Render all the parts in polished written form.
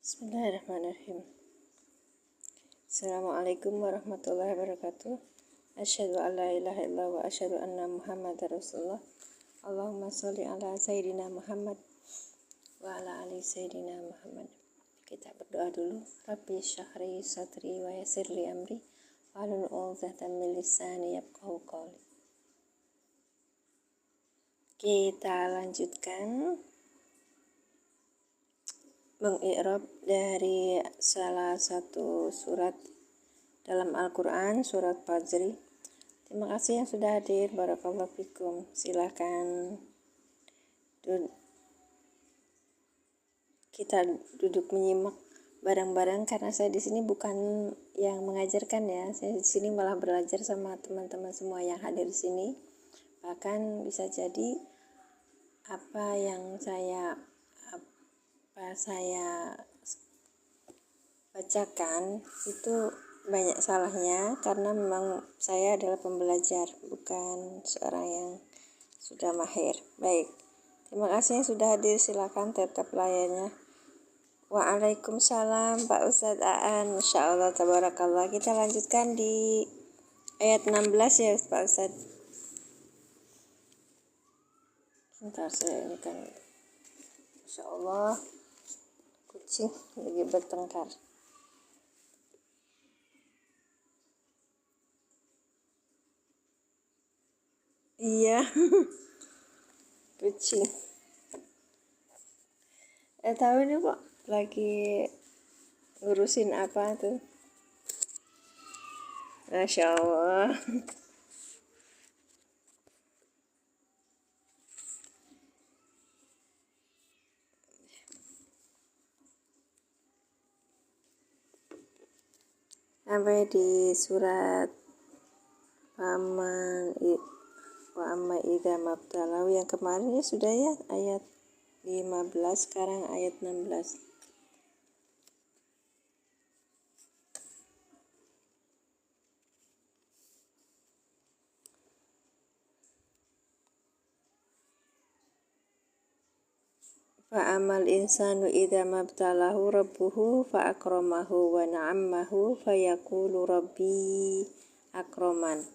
Bismillahirrahmanirrahim. Assalamualaikum warahmatullahi wabarakatuh. Asyhadu an la ilaha illallah wa asyhadu anna Muhammadar Rasulullah. Allahumma sholli ala sayyidina Muhammad wa ala ali sayyidina Muhammad. Kita berdoa dulu. Rabbi syrahli sadri wa yassir li amri wahlul 'uqdatam min lisani yafqahu qawli. Kita lanjutkan mengi'rab dari salah satu surat dalam Al-Quran, surat Fajri. Terima kasih yang sudah hadir. Barakallahu fikum. Silakan kita duduk menyimak bareng-bareng, karena saya di sini bukan yang mengajarkan ya. Saya di sini malah belajar sama teman-teman semua yang hadir di sini. Bahkan bisa jadi apa yang saya bacakan itu banyak salahnya, karena memang saya adalah pembelajar, bukan seorang yang sudah mahir. Baik, terima kasih yang sudah hadir. Silakan tetap layarnya. Waalaikumsalam Pak Ustadz Aan. Masya Allah, tabarakallah. Kita lanjutkan di ayat 16 ya Pak Ustadz. Sebentar, saya ini kan Masya Allah, kucing lagi bertengkar. Iya, kucing. Tahu nih Pak, lagi ngurusin apa tuh? Masya Allah. Sampai di surat wa amma idza mabtalahu yang kemarin ya sudah ya, ayat 15, sekarang ayat 16. Fa amal insanu idza mabtalahu rabbuhu fa akramahu wa na'amahu fa yaqulu rabbi akraman.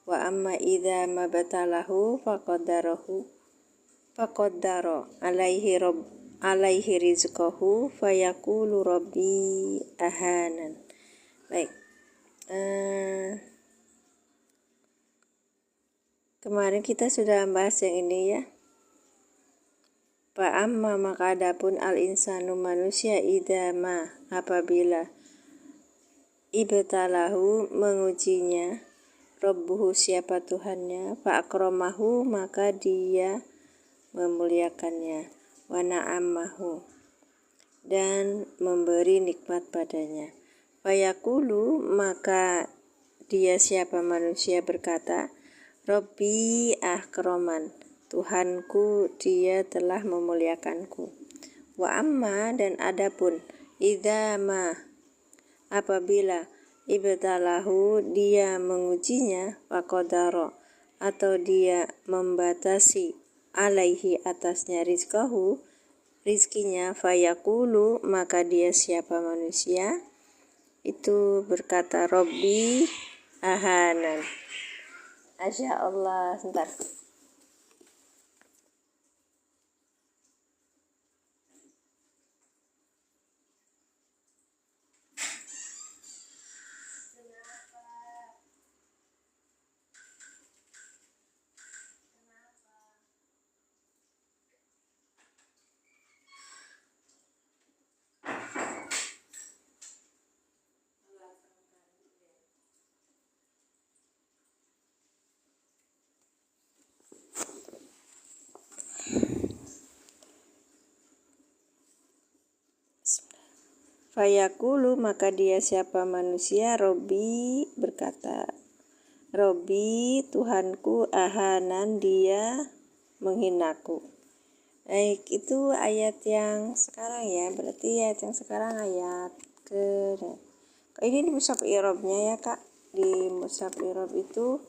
Wa amma idza mabtalahu faqaddara alaihi rizqahu fa yaqulu rabbi ahanan. Baik. Kemarin kita sudah membahas yang ini ya. Fa amma, maka adapun al insanu manusia, idama apabila ibtalahu mengujinya, rabbuhu siapa Tuhannya, fa akramahu maka dia memuliakannya, wa na'amahu dan memberi nikmat padanya. Fa yaqulu maka dia siapa manusia berkata, Rabbi akraman, Tuhanku dia telah memuliakanku. Wa amma dan adapun idama apabila ibtalahu dia mengujinya, faqadara atau dia membatasi alaihi atasnya rizkinya, fayaqulu maka dia siapa manusia itu berkata Rabbi ahanan. Masya Allah. Sebentar. Fayaqulu maka dia siapa manusia Robbi berkata, Robbi Tuhanku ahanan dia menghinaku. Baik, itu ayat yang sekarang ya, berarti ayat yang sekarang ayat ini di mushaf i'rabnya ya Kak. Di mushaf i'rab itu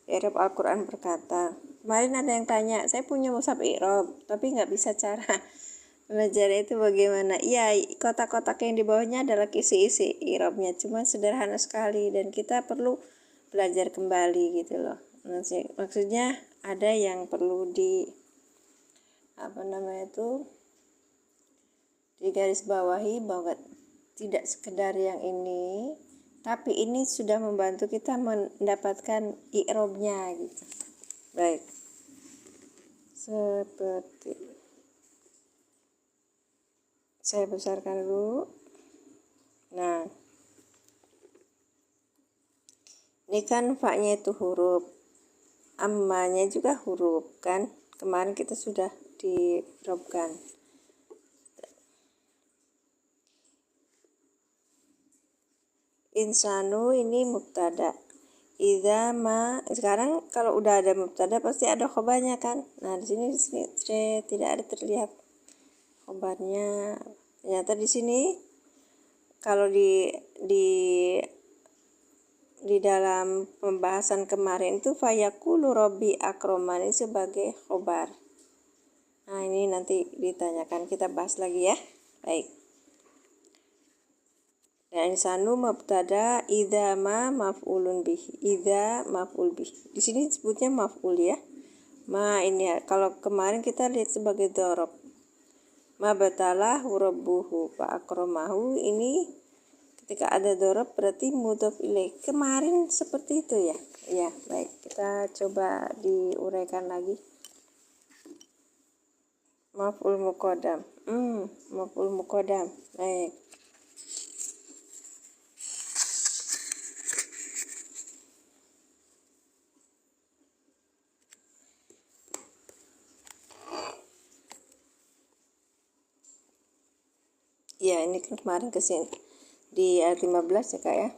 i'rab Al-Quran berkata. Kemarin ada yang tanya, saya punya mushaf i'rab tapi nggak bisa cara Belajar itu bagaimana? Iya, kotak-kotak yang di bawahnya adalah isi-isi i'rabnya, cuma sederhana sekali dan kita perlu belajar kembali gitu loh. Maksudnya ada yang perlu di di garis bawahi bahwa tidak sekedar yang ini, tapi ini sudah membantu kita mendapatkan i'rabnya gitu. Baik. Seperti saya besarkan dulu. Nah, ini kan fa-nya itu huruf, amma-nya juga huruf kan. Kemarin kita sudah dirobkan. Insanu ini mubtada. Idza ma, sekarang kalau udah ada mubtada pasti ada khobarnya kan. Nah, di sini tidak ada terlihat khobarnya. Ternyata di sini kalau di dalam pembahasan kemarin itu fayaqulu rabbi akromani sebagai khobar. Nah, ini nanti ditanyakan, kita bahas lagi ya. Baik. Dan insanu mubtada, idza ma maf'ulun bihi. Idza maf'ul bihi. Di sini disebutnya maf'ul ya. Ma ini ya, kalau kemarin kita lihat sebagai dzarab. Ma batalahu rabbuhu fa akramahu, ini ketika ada dzarab berarti mudhof ilaih. Kemarin seperti itu ya. Ya, baik. Kita coba diuraikan lagi. Maf'ul muqaddam. Maf'ul muqaddam. Baik. Ya, ini kemarin kesini di ayat 15 ya Kak ya.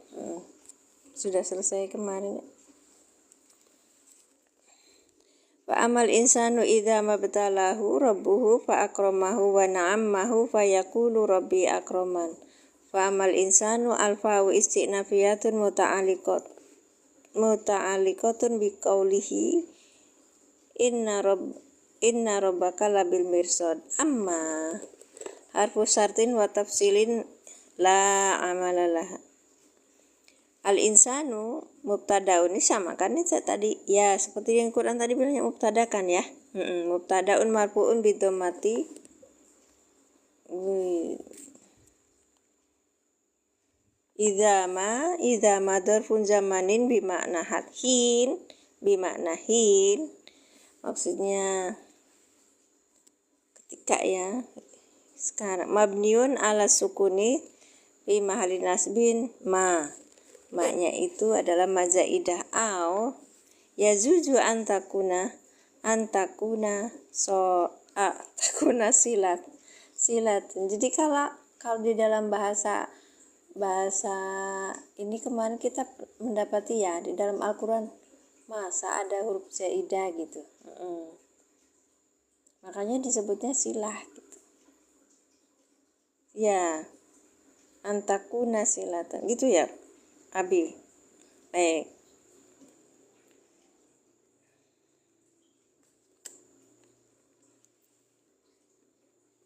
Sudah selesai kemarin. Fa amal insanu idza mabtalahu rabbuhu fa akramahu wa na'amahu fa yaqulu rabbi akraman. Fa amal insanu alfa'u istinafiyatun muta'alliqatun biqaulihi inna rabbaka labil mirsad. Amma harfu syartin wa tafsilin la amalalah. Al-insanu mubtadaun, ini sama kan ini tadi ya, seperti yang Quran tadi bilangnya mubtada kan ya. Mubtadaun marfu'un bidomati. Idza ma dzarfun zamanin bimakna hin, maksudnya ketika ya. Sekarang mabniun ala sukuni fi mahalli nasbin ma-nya itu adalah mazaidah au yazuzu antakuna takuna silat. Jadi kalau di dalam bahasa ini kemarin kita mendapati ya di dalam Al-Qur'an masa ada huruf zaidah gitu. Makanya disebutnya silah gitu. Ya, antakuna silatan gitu ya Abi. Baik.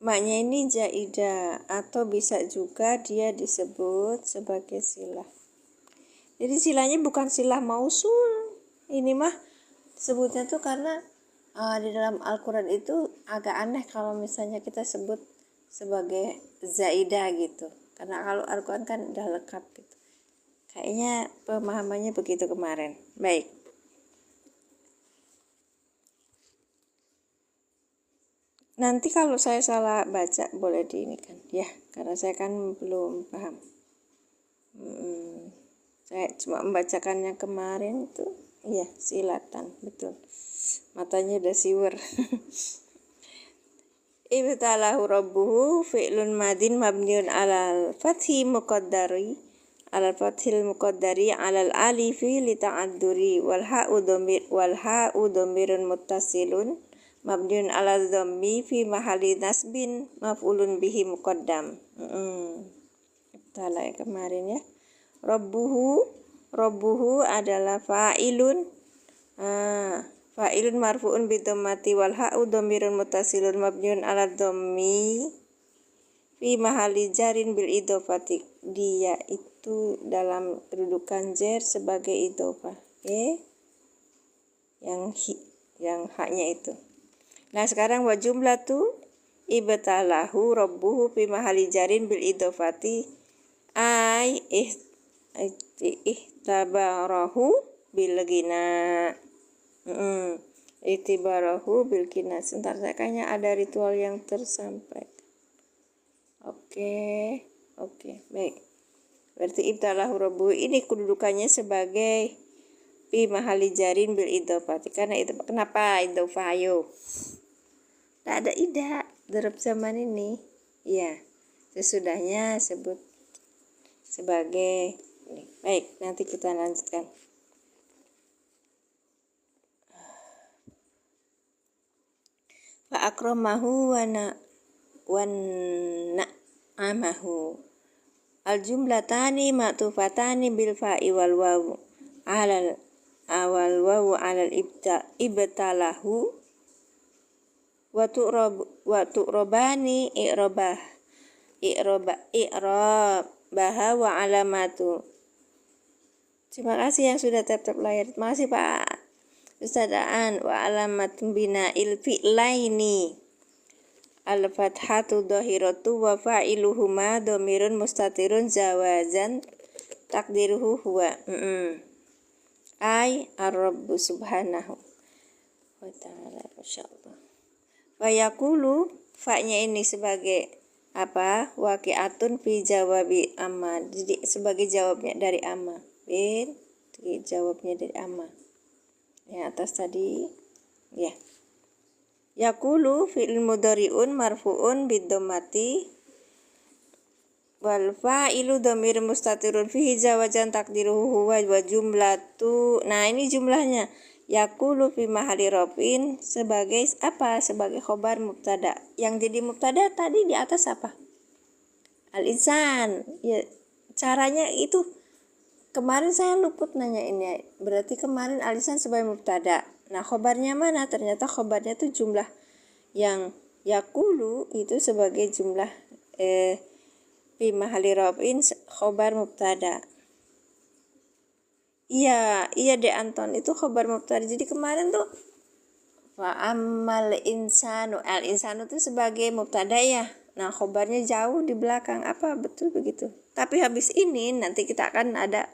Maknya ini zaidah atau bisa juga dia disebut sebagai silah. Jadi silahnya bukan silah mausul. Ini mah sebutnya tuh karena di dalam Al-Qur'an itu agak aneh kalau misalnya kita sebut sebagai zaidah gitu. Karena kalau Al-Qur'an kan udah lengkap gitu. Kayaknya pemahamannya begitu kemarin. Baik. Nanti kalau saya salah baca boleh diinikan ya, karena saya kan belum paham. Saya cuma membacakan yang kemarin itu. Iya, silatan, betul. Matanya udah siwer. Ibtalahu rabbuhu fi'lun madin mabniun alal fathil muqaddari alal alifi li ta'adduri wal ha'u dhamirun muttasilun mabniun alal dhammi fi mahalli nasbin maf'ulun bihi muqaddam. Ibtala kemarin ya. Rabbuhu adalah fa'ilun fa'ilun marfu'un bidhammati wal ha'u dhamirun muttasilun mabniun 'ala dhammi fi mahalli jarin bil idhofati. Dia itu dalam kedudukan jar sebagai idhofah. Yang haknya itu. Nah, sekarang wa jumlatu ibtalahu rabbuhu fi mahalli jarin bil idhofati ay ihtabarahu bil ghina. Itibarahu bil ghina. Sebentar, kayaknya ada ritual yang tersampaikan. Oke, baik. Berarti ibtalahu rabbuhu ini kedudukannya sebagai fi mahalli jarin bil idhofati. Karena itu kenapa idhofah? Ayo. Tak ada ida darab zaman ini. Ya, sesudahnya sebut sebagai ini. Baik, nanti kita lanjutkan. Fa akramahu wa na'amahu. Al jumlatani ma'tufatani bil fa'i wal wawu alal awal wawu alal ibtalahu wa tu'robani i'robaha wa alamatu. Terima kasih yang sudah tap layar. Terima kasih Pak Ustadzaan. Wa alamat bina'il fi'laini al-fathatu dhahiratu wa fa'iluhuma dhamirun mustatirun zawazan takdiruhu huwa ay ar-rabbu subhanahu wa ta'ala. Masyaallah. Wa yaqulu fa-nya ini sebagai apa? Waqi'atun fi jawabi amma. Jadi sebagai jawabnya dari amma. Jawabnya dari amma. Yang atas tadi ya. Yaqulu fi'il mudhari'un marfu'un bidhammati wal fa'ilu dhamir mustatirun fihi jawajan takdiruhu huwa wa jumlatu. Nah, ini jumlahnya. Yaqulu fi mahalli rafin sebagai apa? Sebagai khobar mubtada. Yang jadi mubtada tadi di atas apa? Al-insan. Ya, caranya itu kemarin saya luput nanya ini. Berarti kemarin al-insan sebagai mubtada. Nah, khobarnya mana? Ternyata khobarnya itu jumlah yang yaqulu itu sebagai jumlah fi mahalli rafin khobar mubtada. Iya deh Anton, itu khobar mubtada. Jadi kemarin tuh fa ammal insanu, al insanu itu sebagai mubtada ya. Nah, khobarnya jauh di belakang. Apa betul begitu? Tapi habis ini nanti kita akan ada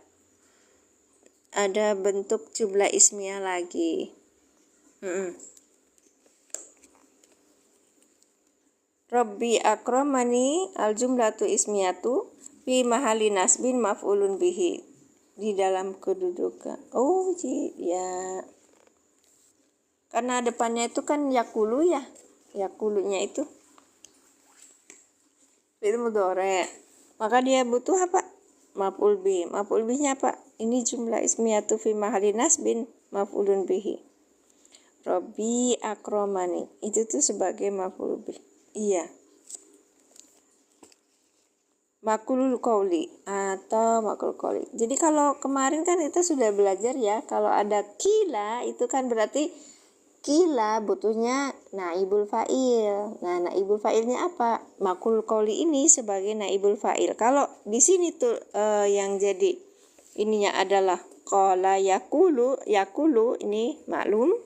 bentuk jumlah ismiyah lagi. Rabbi akramani al jumlatu ismiyatu fi mahalli nasbin maf'ulun bihi. Di dalam kedudukan. Oh, ya. Karena depannya itu kan yakulu ya. Yakulunya itu fi'il mudhari'. Maka dia butuh apa? Maf'ul bih. Maf'ul bihnya apa? Ini jumlah ismiyatu fi mahalli nasbin maf'ulun bihi. Rabbi akramani. Itu tuh sebagai maf'ul bih. Iya. Makulul qauli atau makul qauli. Jadi kalau kemarin kan kita sudah belajar ya, kalau ada kila itu kan berarti kila butuhnya naibul fa'il. Nah, naibul fa'ilnya apa? Makul qauli ini sebagai naibul fa'il. Kalau di sini tuh yang jadi ininya adalah qala yakulu ini maklum,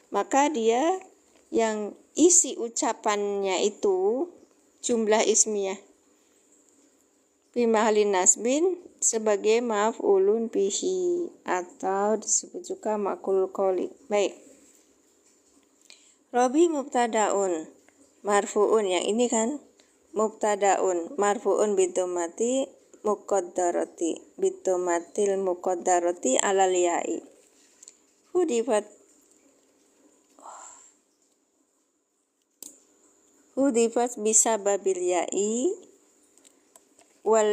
maka dia yang isi ucapannya itu jumlah ismiyah fi mahalli nasbin sebagai maf'ulun bihi atau disebut juga maqul qauli. Baik. Robi mubtadaun marfu'un, yang ini kan mubtadaun marfu'un bidhammati muqaddarati bidhammatil muqaddarati alal ya'i. Hudifat bisa babil ya'i wal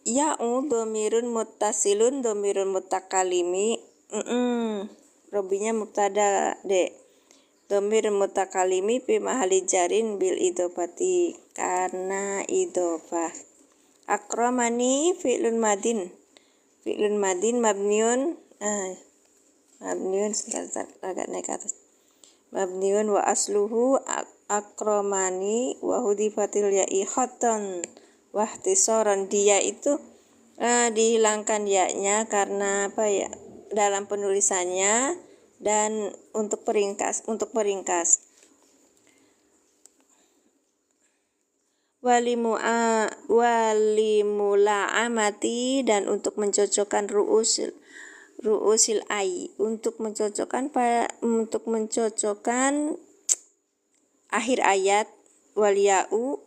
ya'u dhamirun muttasilun dhamirun mutakalimi. Robinya mubtada dek. Dhamir mutakalimi fi mahalli jarin bil idhofati karena idhofah. Akramani fi'lun madin mabniun sebentar agak naik ke atas. mabniun wa asluhu akromani wa hudifatil ya'i khatan wa ihtisaran. Dia itu dihilangkan ya-nya karena apa ya, dalam penulisannya dan untuk peringkas. Walimula'amati, dan untuk mencocokkan ru'usil ai, untuk mencocokkan akhir ayat. Waliya'u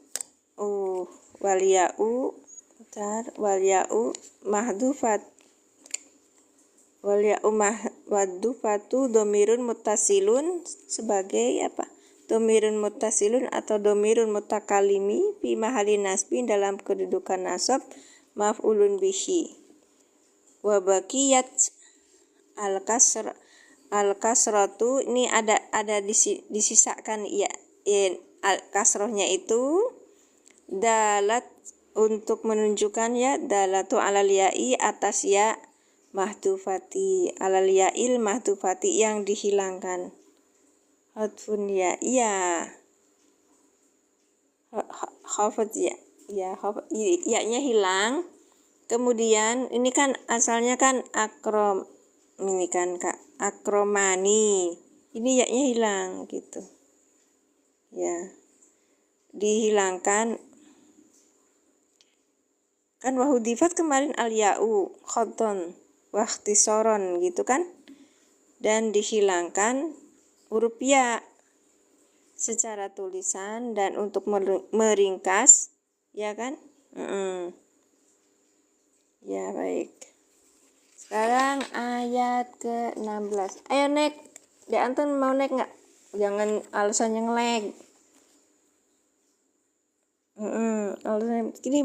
mahdufatu domirun muttasilun, sebagai apa, domirun muttasilun atau domirun mutakalimi fi mahali nasbin, dalam kedudukan nasab maf'ulun bihi. Wa baqiyat al-kasratu, ini ada disisakan ya, al-kasrohnya itu dalat, untuk menunjukkan ya, dalatu alal ya'i, atas ya mahdufati, alal ya'il mahdufati, yang dihilangkan. Hadfun ya, khafat ya, ya-nya hilang. Kemudian ini kan asalnya kan akrom, ini kan Kak, akromani, ini ya-nya hilang gitu ya, dihilangkan kan. Wahudifat kemarin al-ya'u khoton wahtisoron gitu kan, dan dihilangkan huruf ya secara tulisan dan untuk meringkas ya kan. Ya baik, sekarang ayat ke-16. Ayo Nek, Dek Anton mau naik nggak? Jangan alasannya ngelag. Alasannya ini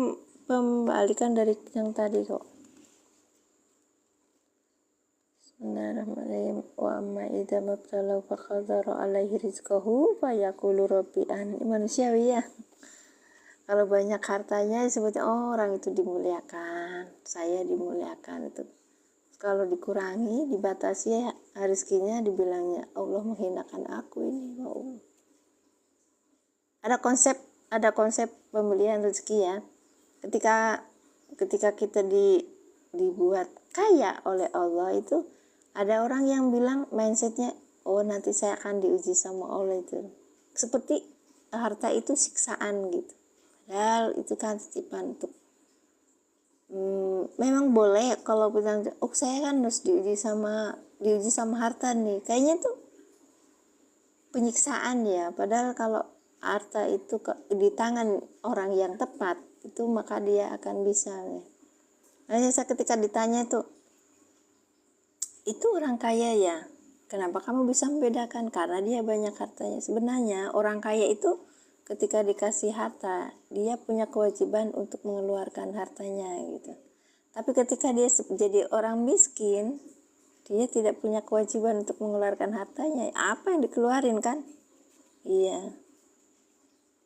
pembalikan dari yang tadi kok. Bismillahirrahmanirrahim. Wa amma idza mabtalau faqadara alaihi rizqahu fayaqulu rabbi an. Manusiawi ya. Kalau banyak hartanya disebutnya orang itu dimuliakan, saya dimuliakan itu. Kalau dikurangi, dibatasi ya rezekinya, dibilangnya Allah menghinakan aku ini. Wow. Ada konsep pembelian rezeki ya. Ketika kita dibuat kaya oleh Allah itu, ada orang yang bilang mindsetnya, oh nanti saya akan diuji sama Allah itu. Seperti harta itu siksaan gitu. Padahal itu kan titipan untuk memang boleh kalau bilang, oh saya kan harus diuji sama harta nih, kayaknya tuh penyiksaan ya. Padahal kalau harta itu di tangan orang yang tepat itu, maka dia akan bisa ya. Hanya saya ketika ditanya itu orang kaya ya, kenapa kamu bisa membedakan? Karena dia banyak hartanya. Sebenarnya orang kaya itu ketika dikasih harta, dia punya kewajiban untuk mengeluarkan hartanya gitu. Tapi ketika dia jadi orang miskin, dia tidak punya kewajiban untuk mengeluarkan hartanya. Apa yang dikeluarin kan? Iya.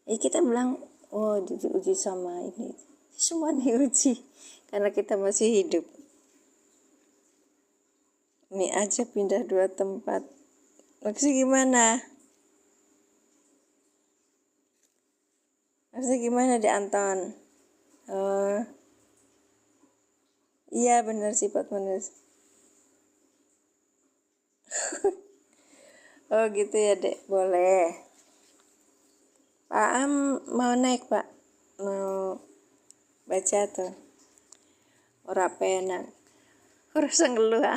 Kita bilang, oh diuji sama ini. Semua diuji karena kita masih hidup. Ini aja pindah 2 tempat. Maksudnya gimana? Di Anton? Iya benar, sifat manusia. Oh gitu ya Dek, boleh. Pak Am mau naik Pak? Mau baca tuh? Ora penak. Rasa ngeluh.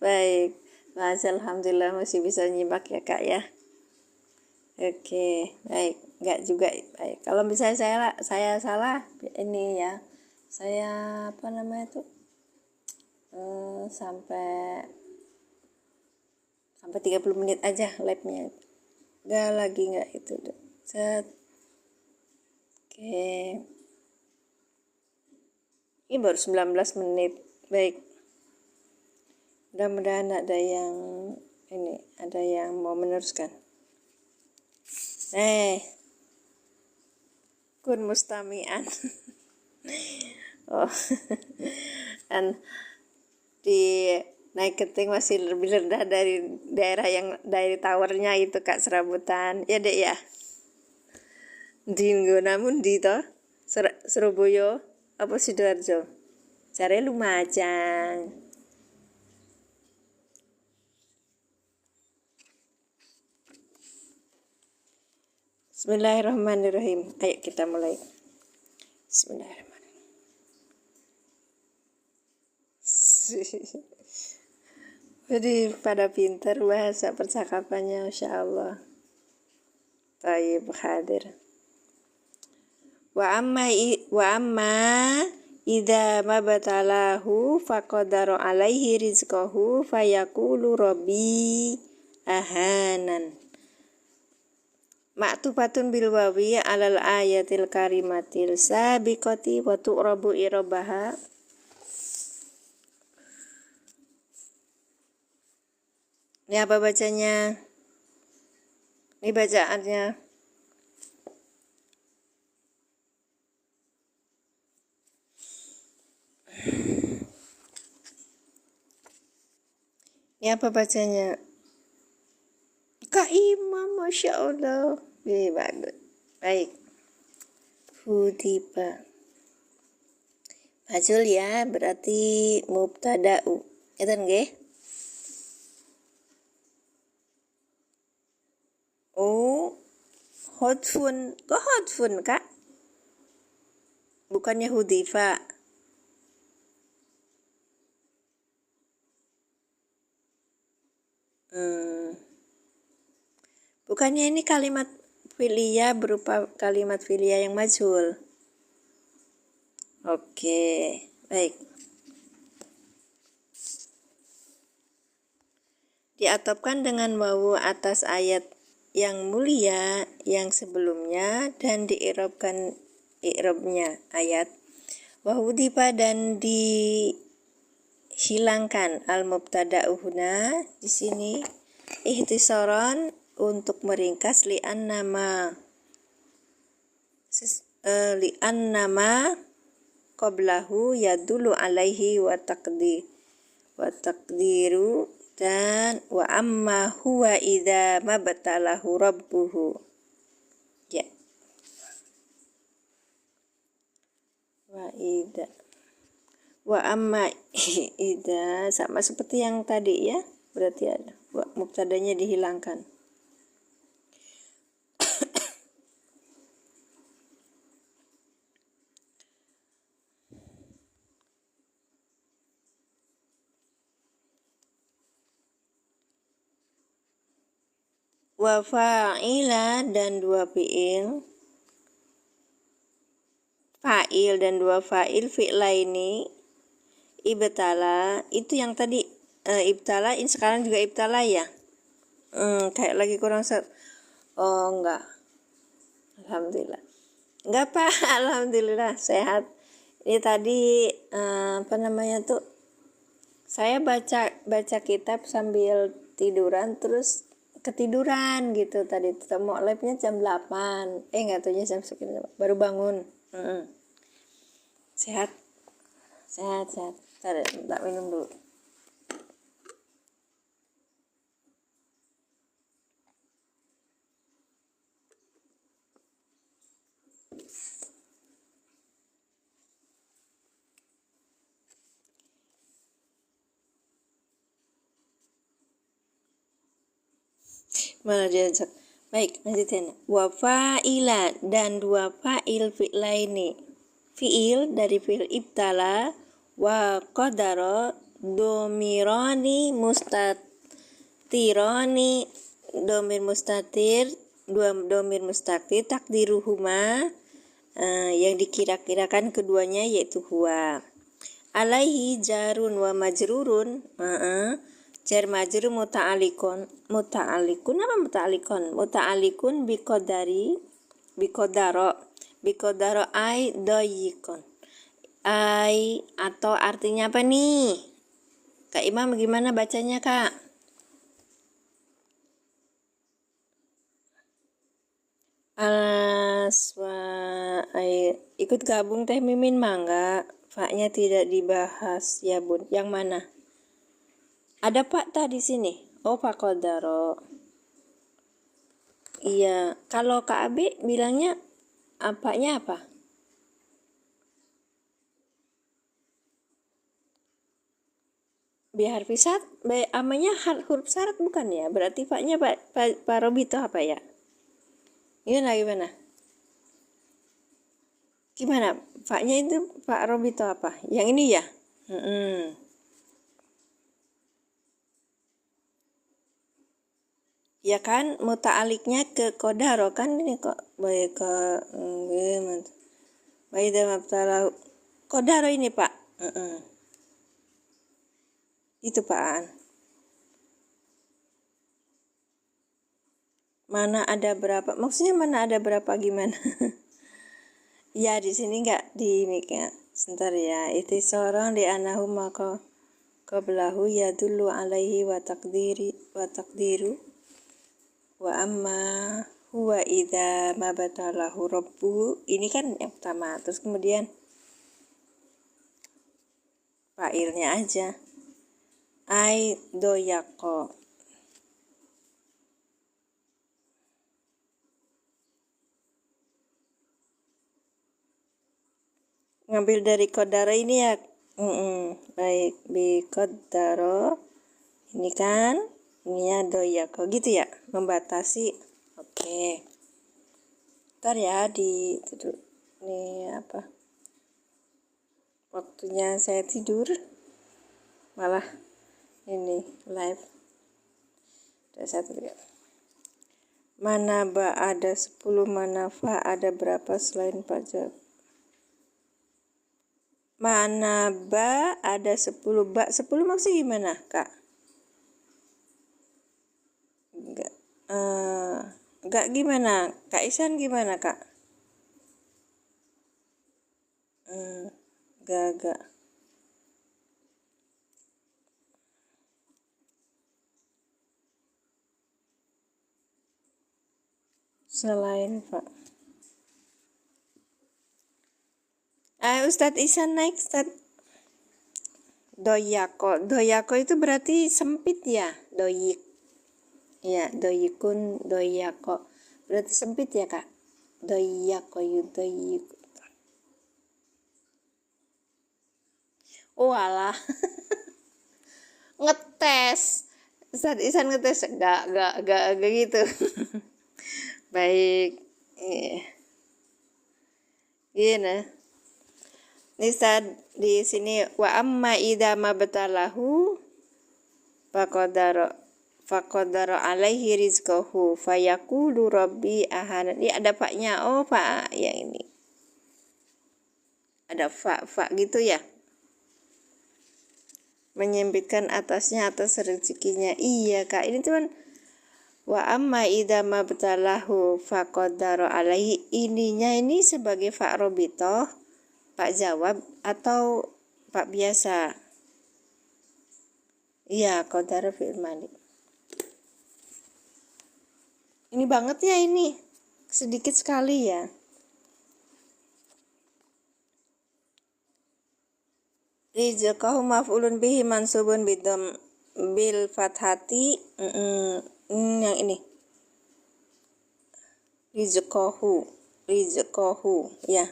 Baik, Mas, alhamdulillah masih bisa nyimak ya Kak ya. Oke, baik. Enggak juga baik. Kalau misalnya saya salah ini ya, saya apa namanya tuh sampai 30 menit aja live-nya. Enggak itu deh. Oke. Ini baru 19 menit. Baik. Mudah-mudahan ada yang mau meneruskan. Kun mustami'an. Oh. Dan naik keting masih lebih rendah dari daerah yang dari towernya itu Kak, serabutan ya Dek ya. Dinggo namun di toh Surabaya apa Sidoarjo cari Lumajang. Bismillahirrahmanirrahim. Ayo kita mulai. Bismillahirrahmanirrahim. Jadi pada pintar bahasa percakapannya, Masya Allah. Tayyib hadir. Wa amma idza mabtalahu faqadara alaihi rizqahu fayaqulu rabbi ahanan. Ma'tufatun bil wawi alal ayatil karimatil sabiqati wa tu'rabu irabaha. Ini apa bacanya? Ini bacaannya. Ini apa bacanya? Kak Imam, Masya Allah. Bagus. Baik. Hutiba. Majul ya, berarti mubtada'u. Itu nggih? Oh, hotfun. Kok hotfun, Kak? Bukannya hudifa. Bukannya ini kalimat filia berupa kalimat filia yang majhul. Oke, baik. Diatopkan dengan wawu atas ayat yang mulia yang sebelumnya dan diirobkan i'robnya ayat wahudipa dan dihilangkan al-mubtada'u huna di sini ihtisaran untuk meringkas li'an nama qablahu yadulu alaihi wa taqdiru dan wa amma huwa idza mabtalahu rabbuhu ya wa amma idza sama seperti yang tadi ya, berarti ada mubtadanya dihilangkan. Wa fa'ila dan dua fi'il, fa'il dan dua fa'il fi'laini ibtala itu yang tadi ibtala, ini sekarang juga ibtala ya. Kayak lagi kurang oh enggak, alhamdulillah enggak Pak. Alhamdulillah sehat. Ini tadi apa namanya tuh, saya baca kitab sambil tiduran terus ketiduran gitu. Tadi mau labnya jam 8 nggak tahunya jam sekian baru bangun. Sehat. Tadi tak minum dulu. Mana diajak. Baik, lanjutin. Wa fa'ila dan dua fa'il fi'laini. Fi'il dari fi'il ibtala wa qadara domirani mustatirani, domir mustatir, dua domir mustatir takdiruhuma yang dikira-kirakan keduanya yaitu huwa. Alaihi jarun wa majrurun, jar majrur muta'alikun biqadaro ai doyikon ai, atau artinya apa nih Kak Imam, gimana bacanya Kak? Ikut gabung Teh Mimin mangga, faknya tidak dibahas ya Bun. Yang mana? Ada pak tadi sini. Oh, fakodaro. Iya, kalau Kak Abi bilangnya apanya apa? Biar pisat, amanya huruf syarat bukan ya? Berarti paknya Pak Robi itu apa ya? Gimana? Gimana? Paknya itu Pak Robi itu apa? Yang ini ya? Ya kan, muta'aliknya ke kodaro kan ini kok baik ke baik dalam kodaro ini Pak. Itu Pak. Mana ada berapa? Maksudnya mana ada berapa gimana? Ya di sini nggak di mic ya. Sebentar ya. Itu seorang di anahu maka qablahu ya dulu alaihi wa takdiru wa amma huwa idza mabatalahu rabbu. Ini kan yang pertama. Terus kemudian fa'ilnya aja. Ai doyako. Ngambil dari kodaro ini ya. Baik, bi kodaro ini kan ininya doyako gitu ya, membatasi. Oke, ntar ya ini apa, waktunya saya tidur malah ini live. Ada satu ya. Mana ba ada 10, mana fa ada berapa selain pajak? Mana ba ada 10, ba 10 maksudnya gimana Kak? Enggak gimana? Kak Isan gimana Kak? Enggak. Selain Pak. Ustadz Isan naik Ustadz. Doyako itu berarti sempit ya, doyik. Ya, doyikun, doyako. Berarti sempit ya Kak. Doyako doyik. Oh alah. Ngetes. Ustadz Isan ngetes enggak gitu. Baik. Gini. Nisa di sini wa amma idza mabtalahu faqadara alaihi rizqahu fayaqulu rabbi ahana. Ini ada faknya. Oh, Pak yang ini. Ada fa gitu ya. Menyempitkan atasnya atas rezekinya. Iya, Kak. Ini cuman wa amma idza mabtalahu faqadara alaihi, ininya ini sebagai fa robitoh, Pak jawab atau Pak biasa? Iya, qadara fi'il madi. Ini banget ya ini. Sedikit sekali ya. Rizqahu maf'ulun bihi mansubun bidom bil fathati. Yang ini. Rizqahu ya.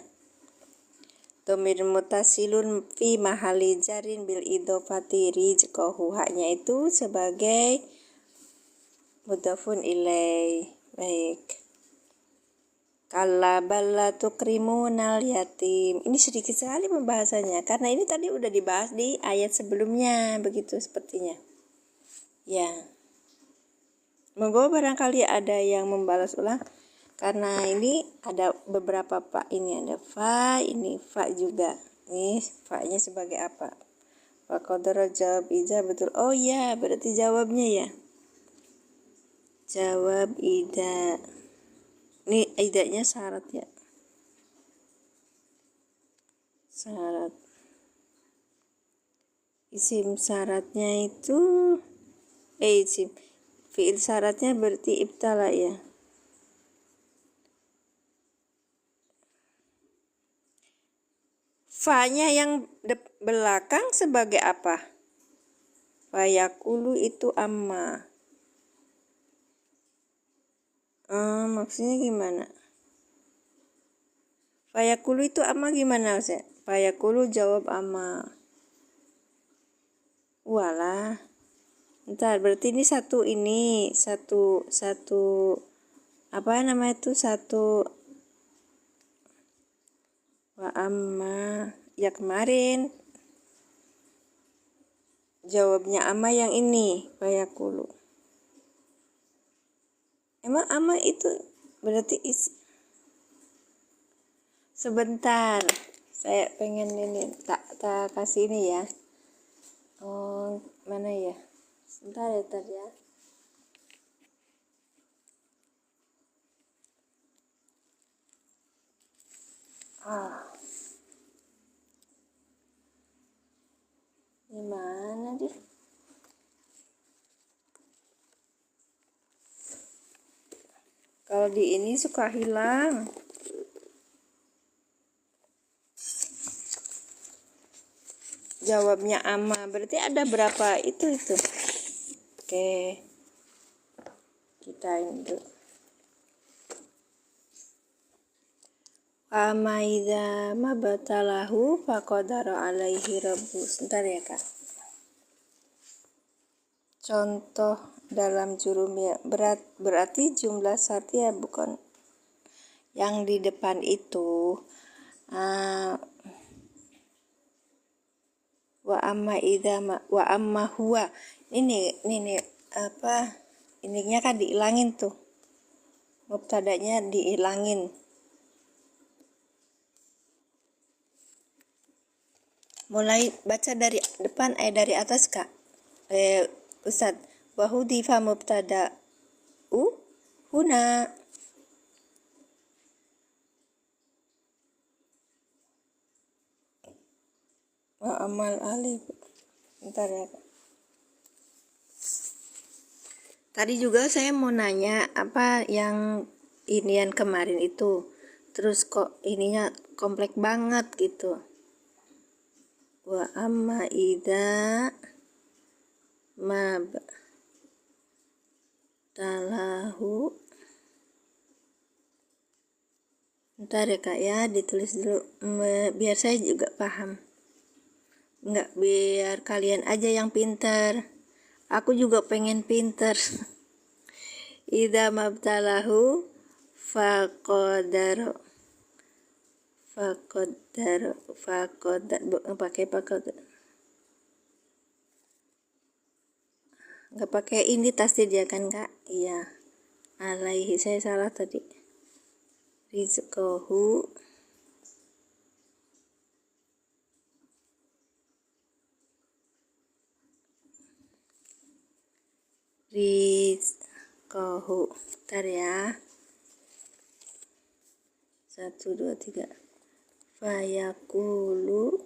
Domir mutasilun fi mahali jarin bil idofati rizqahu, haknya itu sebagai mudhafun ilai. Baik. Kalla balla tukrimunal yatim. Ini sedikit sekali pembahasannya karena ini tadi udah dibahas di ayat sebelumnya, begitu sepertinya. Ya. Monggo barangkali ada yang membalas ulang. Karena ini ada beberapa Pak, ini ada fa, ini fa juga. Nih, fa-nya sebagai apa? Fa qadara jawab ija, betul. Oh ya, berarti jawabnya ya. Jawab ida. Ini idanya syarat ya. Syarat. Isim syaratnya itu isim. Fi'il syaratnya berarti ibtala ya. Fa-nya yang belakang sebagai apa? Fayakulu itu amma. Maksudnya gimana? Fayakulu itu amma gimana Ustaz? Fayakulu jawab amma. Walah. Ntar berarti ini satu apa namanya itu satu wa amma ya kemarin jawabnya amma yang ini fayakulu. Emang amma itu berarti sebentar saya pengen ini tak kasih ini ya. Mana ya? Sebentar ya. Gimana deh? Kalau di ini suka hilang. Jawabnya amma. Berarti ada berapa itu? Oke. Kita ini dulu. Amma idza mabtalahu faqadara alaihi rabbu. Sebentar ya Kak. Contoh dalam jurumiyah berarti jumlah syarti ya bukan yang di depan itu. Wa amma huwa. Ini apa? Ininya kan diilangin tuh. Mubtadanya diilangin. Mulai baca dari depan dari atas Kak. Ustaz, wa hudifa mubtada huna. Wa amal alif. Bentar ya Kak. Tadi juga saya mau nanya apa yang inian kemarin itu. Terus kok ininya kompleks banget gitu. Wa amma idza mabtalahu. Bentar ya Kak ya, ditulis dulu biar saya juga paham. Enggak, biar kalian aja yang pintar. Aku juga pengen pintar. Idza mabtalahu faqadar pakai nggak pakai ini tasdid ya kan Kak? Iya. Alaihi, saya salah tadi. Rizqahu Bentar ya. 1, 2, 3. Fayakulu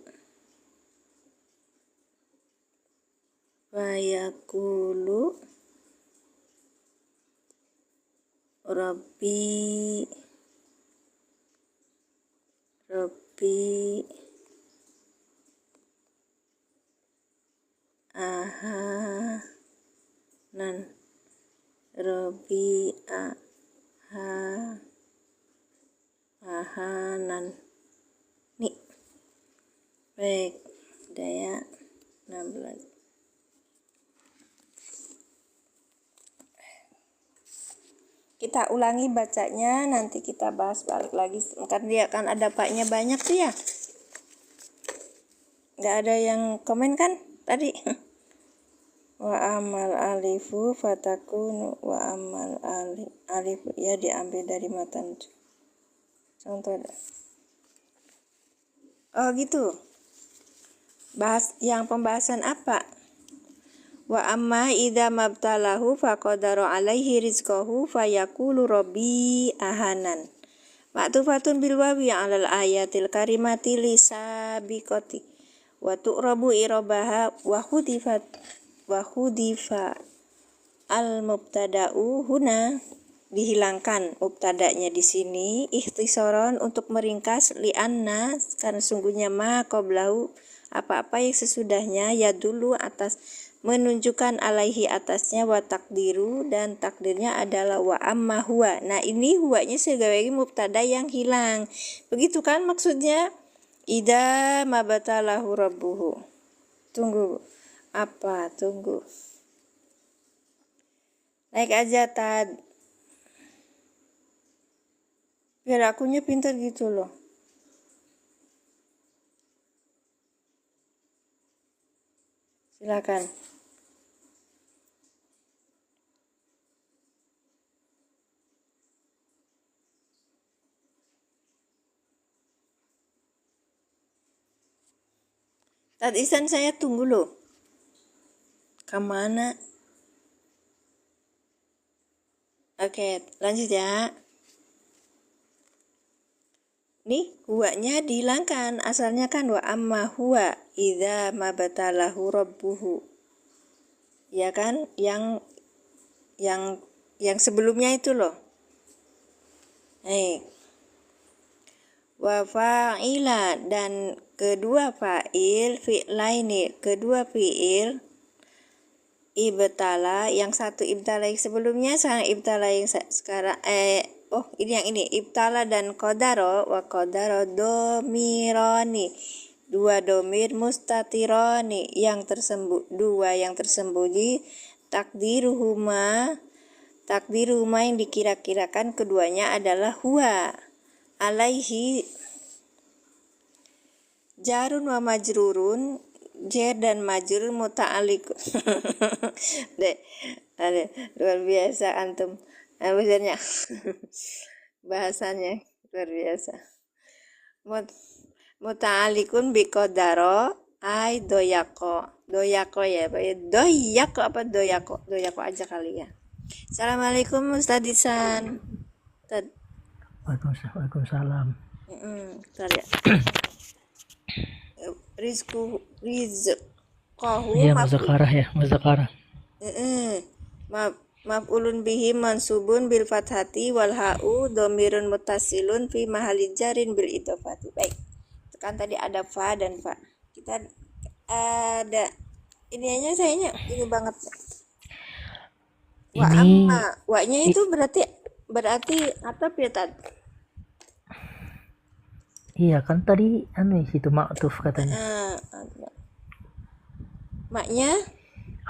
Rabbi ahanan. Rabbi ahanan. Nih. Baik, daya 16. Kita ulangi bacanya, nanti kita bahas balik lagi. Kan dia kan ada paknya banyak tuh ya. Nggak ada yang komen kan tadi. Wa amal alifu fatakunu wa amal alif ya diambil dari matan. Contoh. Oh gitu. Pembahasan apa? Wa amma idza mabtalahu faqadara alaihi rizqahu fayaqulu rabbi ahanan. Ma'tufatun bil wawi 'alal ayatil karimati lisabiqati wa tu'rabu irabaha wa hudifa al mubtada'u huna, dihilangkan mubtada'nya di sini ikhtisaron untuk meringkas li'anna karena sungguhnya ma qablahu apa-apa yang sesudahnya ya dulu atas menunjukkan alaihi atasnya, wa takdiru dan takdirnya adalah wa amma huwa. Nah ini huwanya sebagai mubtada yang hilang. Begitu kan maksudnya? Ida mabatalahu rabbuhu. Tunggu. Apa? Tunggu. Naik aja Tad. Biar akunya pintar gitu loh. Silakan. Tad Ihsan saya tunggu loh. Kemana? Oke, lanjut ya. Nih, huwanya dihilangkan. Asalnya kan wa amma huwa idza mabtalahu rabbuhu. Ya kan? Yang sebelumnya itu loh. Wa fa'ila dan kedua fa'il fi'laini, kedua fi'il ibtala, yang satu ibtala yang sebelumnya sama ibtala yang sekarang ini yang ini ibtala dan qadaro, wa qadaro domironi, dua domir mustatironi yang tersembunyi, takdiruhuma yang dikira-kirakan keduanya adalah huwa, alaihi jarun wa majrurun, jar dan majrur muta'alliq. Luar biasa antum. Bahasanya bahasanya luar biasa. Muta'alliqun biqadaro ay doyako ya Pak ya. Doyako apa doyako aja kali ya. Assalamualaikum Ustaz Ihsan. Waalaikumsalam. Ya. Rizqahu Iya, muzakarah. Maf'ulun bihi mansubun bil fathati wal ha'u dhamirun muttasilun fi mahalli jarin bil idhofati. Baik. Kan tadi ada fa dan fa. Kita ada ininya sayanya ini banget. Wa amma. Wa-nya itu berarti atap ya Tad? Iya kan tadi itu ma'tuf katanya. Maknya?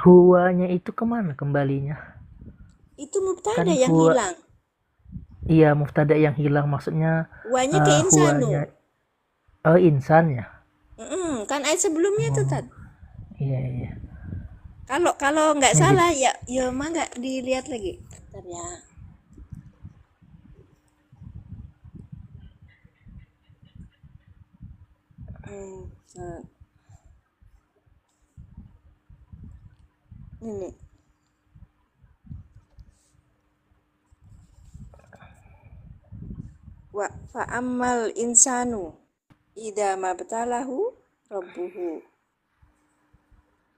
Huwanya itu kemana kembalinya? Itu mubtada kan yang hilang. Iya, mubtada yang hilang maksudnya. Wa-nya ke insanu. Insan ya. Kan ayat sebelumnya itu Tad. Iya. Kalau nggak salah ya mah nggak dilihat lagi. Bentar ya. Ini. Wa fa'ammal insanu idza mabtalahu rabbuhu.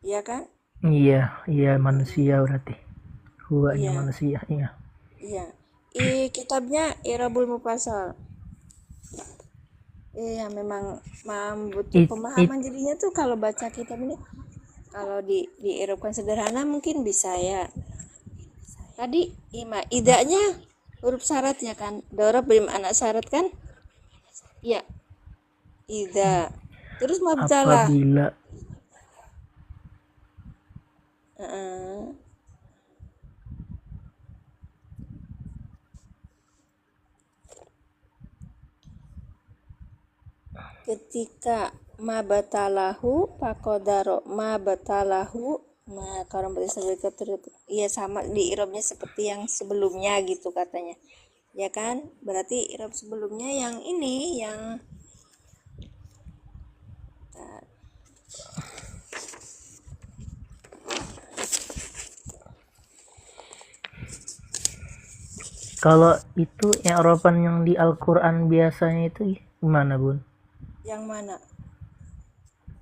Iya kan? Iya manusia berarti. Huwanya manusia, iya. Iya. Kitabnya I'rabul Mufassal. Iya, memang butuh pemahaman jadinya tuh kalau baca kitab ini. Kalau diirupkan sederhana mungkin bisa ya. Tadi idanya huruf syarat ya kan? Dorob bermakna syarat kan? Iya. Ida. Terus mabtalah. Apabila ketika mabatalahu pakodaro mabatalahu, nah kalau iya sama di irobnya seperti yang sebelumnya gitu katanya ya kan, berarti irob sebelumnya yang ini yang kalau itu i'raban yang di Al-Qur'an biasanya itu gimana Bun? Yang mana?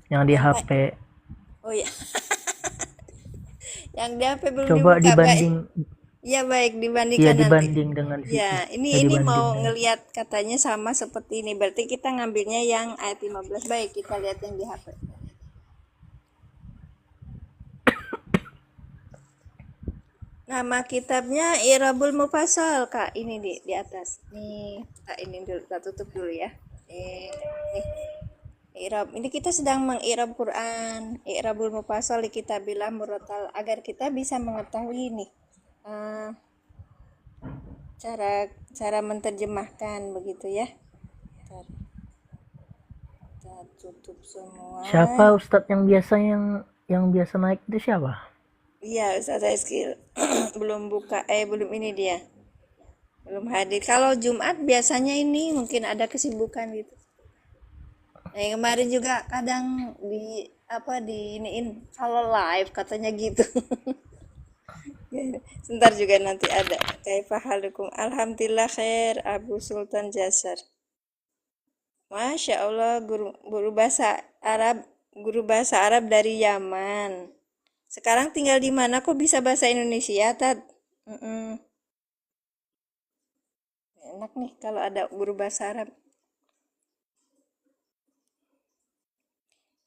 Yang di HP. Oh ya. Yang di HP belum coba dibuka, dibanding. Ya baik, dibandingkan dibanding nanti. Dengan situ. Ya, ini mau ngelihat katanya sama seperti ini. Berarti kita ngambilnya yang ayat 15. Baik, kita lihat yang di HP. Nama kitabnya Irabul Mufassal, Kak. Ini di atas. Nih, kita ini dulu, kita tutup dulu ya. Nih, I'rab. Ini kita sedang meng'irab Quran. I'rabul Mufassal di kitabillah murattal agar kita bisa mengetahui nih eh, cara cara menerjemahkan begitu ya. Ntar, kita tutup semua. Siapa Ustadz yang biasa yang biasa naik itu siapa? Iya, Ustaz Rizky belum buka, belum ini dia. Belum hadir. Kalau Jumat biasanya ini mungkin ada kesibukan gitu. Nah, yang kemarin juga kadang di apa di iniin kalau live katanya gitu. Sebentar juga nanti ada. Kaifahalukum. Alhamdulillah khair Abu Sultan Jasar. Masya Allah guru bahasa Arab dari Yaman. Sekarang tinggal di mana kok bisa bahasa Indonesia, Tad? Enak nih kalau ada guru bahasa Arab.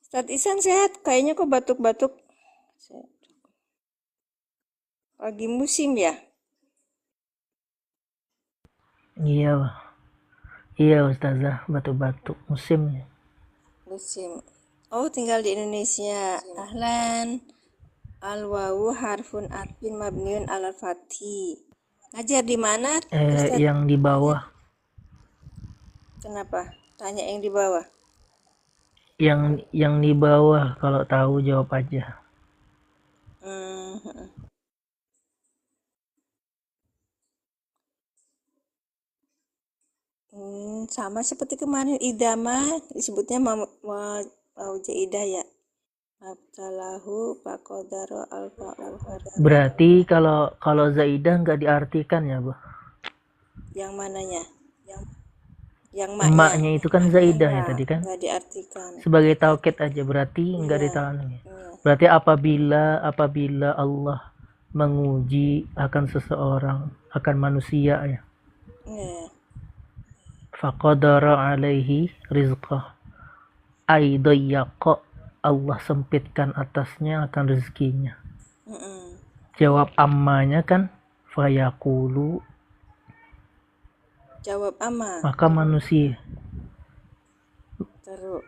Ustadz Isan sehat, kayaknya kok batuk-batuk. Lagi musim ya? Iya, iya Ustazah, batuk-batuk musimnya. Musim. Oh, tinggal di Indonesia. Ahlan. Al-wawu harfun atfin mabniun alal fathi. Ngajar di mana, Ustadz? Yang di bawah, Kenapa? Tanya yang di bawah. yang di bawah, kalau tahu jawab aja. Hmm. Sama seperti kemarin idama disebutnya mau jaidah ya. Abtalahu faqadara alfa'u harfa. Berarti kalau Zaidah nggak diartikan ya, Bu? Yang mananya? Yang maknya. Emaknya itu kan Zaidah ya Enggak, tadi kan? enggak diartikan. Sebagai taukid aja, berarti nggak Iya. ditahan ya. Iya. Berarti apabila Allah menguji akan seseorang, akan manusia ya. Iya. Faqadara alaihi rizqah. Aidayyaqa, Allah sempitkan atasnya akan rezekinya. Mm-mm. Jawab ammanya kan fayaqulu, Jawab ama. maka manusia. Terus.